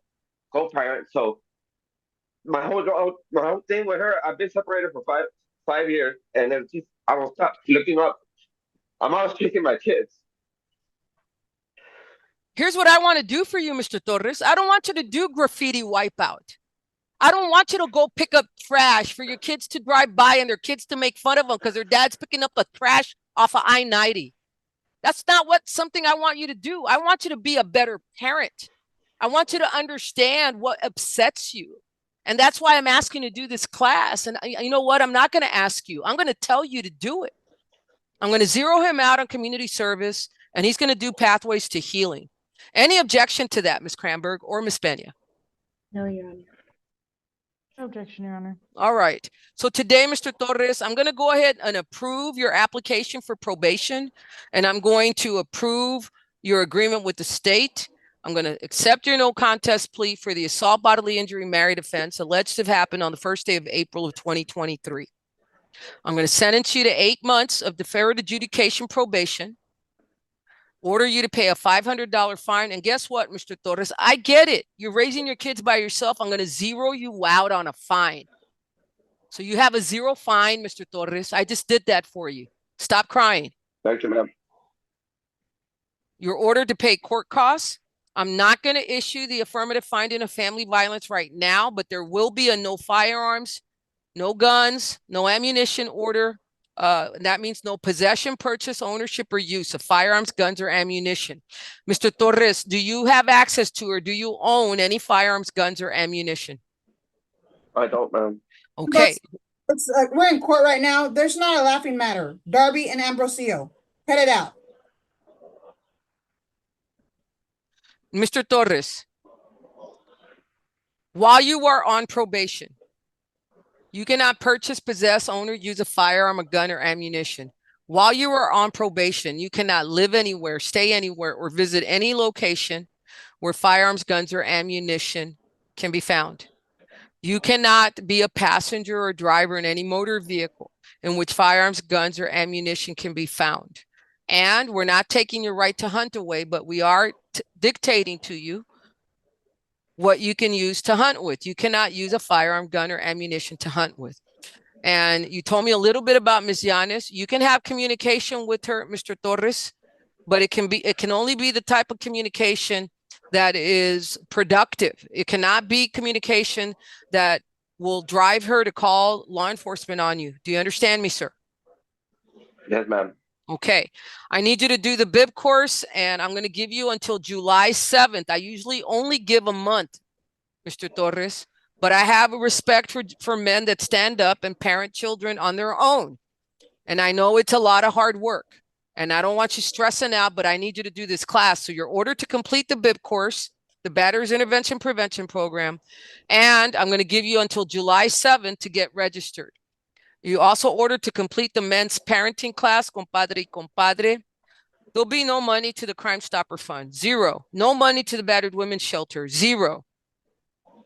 co-parent. So my whole thing with her, I've been separated for five years, and then I will stop looking up. I'm always taking my kids. Here's what I want to do for you, Mr. Torres. I don't want you to do graffiti wipeout. I don't want you to go pick up trash for your kids to drive by and their kids to make fun of them because their dad's picking up the trash off of I-90. That's not something I want you to do. I want you to be a better parent. I want you to understand what upsets you. And that's why I'm asking you to do this class. And you know what? I'm not going to ask you. I'm going to tell you to do it. I'm going to zero him out on community service, and he's going to do Pathways to Healing. Any objection to that, Ms. Cranberg or Ms. Benya? No, Your Honor. No objection, Your Honor. All right. So today, Mr. Torres, I'm going to go ahead and approve your application for probation, and I'm going to approve your agreement with the state. I'm going to accept your no contest plea for the assault, bodily injury, married offense alleged to have happened on the first day of April of 2023. I'm going to sentence you to 8 months of deferred adjudication probation, order you to pay a $500 fine. And guess what, Mr. Torres? I get it. You're raising your kids by yourself. I'm going to zero you out on a fine. So you have a 0 fine, Mr. Torres. I just did that for you. Stop crying. Thank you, ma'am. You're ordered to pay court costs. I'm not going to issue the affirmative finding of family violence right now, but there will be a no firearms, no guns, no ammunition order. That means no possession, purchase, ownership, or use of firearms, guns, or ammunition. Mr. Torres, do you have access to or do you own any firearms, guns, or ammunition? I don't, ma'am. Okay. We're in court right now. There's not a laughing matter. Darby and Ambrosio, cut it out. Mr. Torres, while you are on probation, you cannot purchase, possess, own, or use a firearm, a gun, or ammunition. While you are on probation, you cannot live anywhere, stay anywhere, or visit any location where firearms, guns, or ammunition can be found. You cannot be a passenger or driver in any motor vehicle in which firearms, guns, or ammunition can be found. And we're not taking your right to hunt away, but we are dictating to you what you can use to hunt with. You cannot use a firearm, gun, or ammunition to hunt with. And you told me a little bit about Ms. Yanis. You can have communication with her, Mr. Torres, but it can only be the type of communication that is productive. It cannot be communication that will drive her to call law enforcement on you. Do you understand me, sir? Yes, ma'am. Okay. I need you to do the bib course, and I'm going to give you until July 7th. I usually only give a month, Mr. Torres, but I have a respect for men that stand up and parent children on their own. And I know it's a lot of hard work. And I don't want you stressing out, but I need you to do this class. So you're ordered to complete the bib course, the Batterers Intervention Prevention Program, and I'm going to give you until July 7th to get registered. You also ordered to complete the men's parenting class, compadre, compadre. There'll be no money to the Crime Stopper Fund, zero. No money to the Battered Women's Shelter, zero.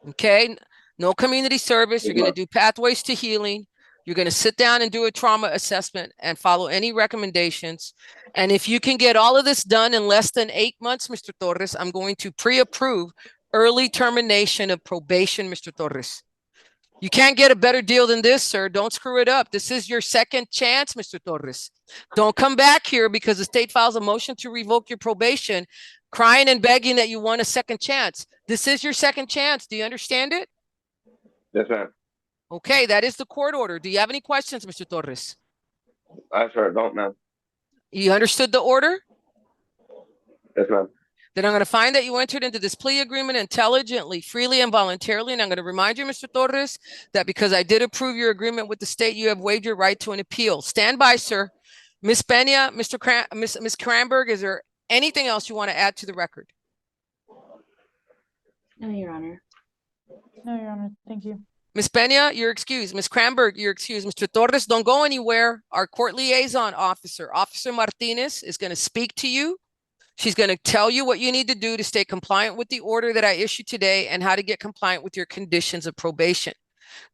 Okay, no community service. You're going to do Pathways to Healing. You're going to sit down and do a trauma assessment and follow any recommendations. And if you can get all of this done in less than 8 months, Mr. Torres, I'm going to pre-approve early termination of probation, Mr. Torres. You can't get a better deal than this, sir. Don't screw it up. This is your second chance, Mr. Torres. Don't come back here because the state files a motion to revoke your probation, crying and begging that you want a second chance. This is your second chance. Do you understand it? Yes, ma'am. Okay, that is the court order. Do you have any questions, Mr. Torres? I sure don't, ma'am. You understood the order? Yes, ma'am. Then I'm going to find that you entered into this plea agreement intelligently, freely, and voluntarily. And I'm going to remind you, Mr. Torres, that because I did approve your agreement with the state, you have waived your right to an appeal. Stand by, sir. Ms. Pena, Ms. Kranberg, is there anything else you want to add to the record? No, Your Honor. No, Your Honor. Thank you. Ms. Pena, you're excused. Ms. Kranberg, you're excused. Mr. Torres, don't go anywhere. Our court liaison officer, Officer Martinez, is going to speak to you. She's going to tell you what you need to do to stay compliant with the order that I issued today and how to get compliant with your conditions of probation.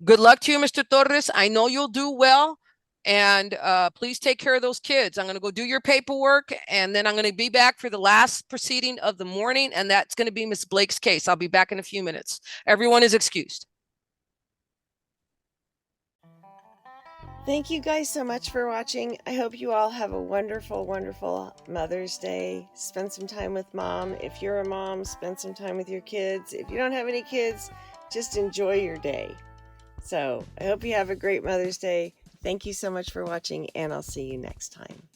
Good luck to you, Mr. Torres. I know you'll do well. And please take care of those kids. I'm going to go do your paperwork, and then I'm going to be back for the last proceeding of the morning, and that's going to be Ms. Blake's case. I'll be back in a few minutes. Everyone is excused. Thank you guys so much for watching. I hope you all have a wonderful, wonderful Mother's Day. Spend some time with mom. If you're a mom, spend some time with your kids. If you don't have any kids, just enjoy your day. So I hope you have a great Mother's Day. Thank you so much for watching, and I'll see you next time.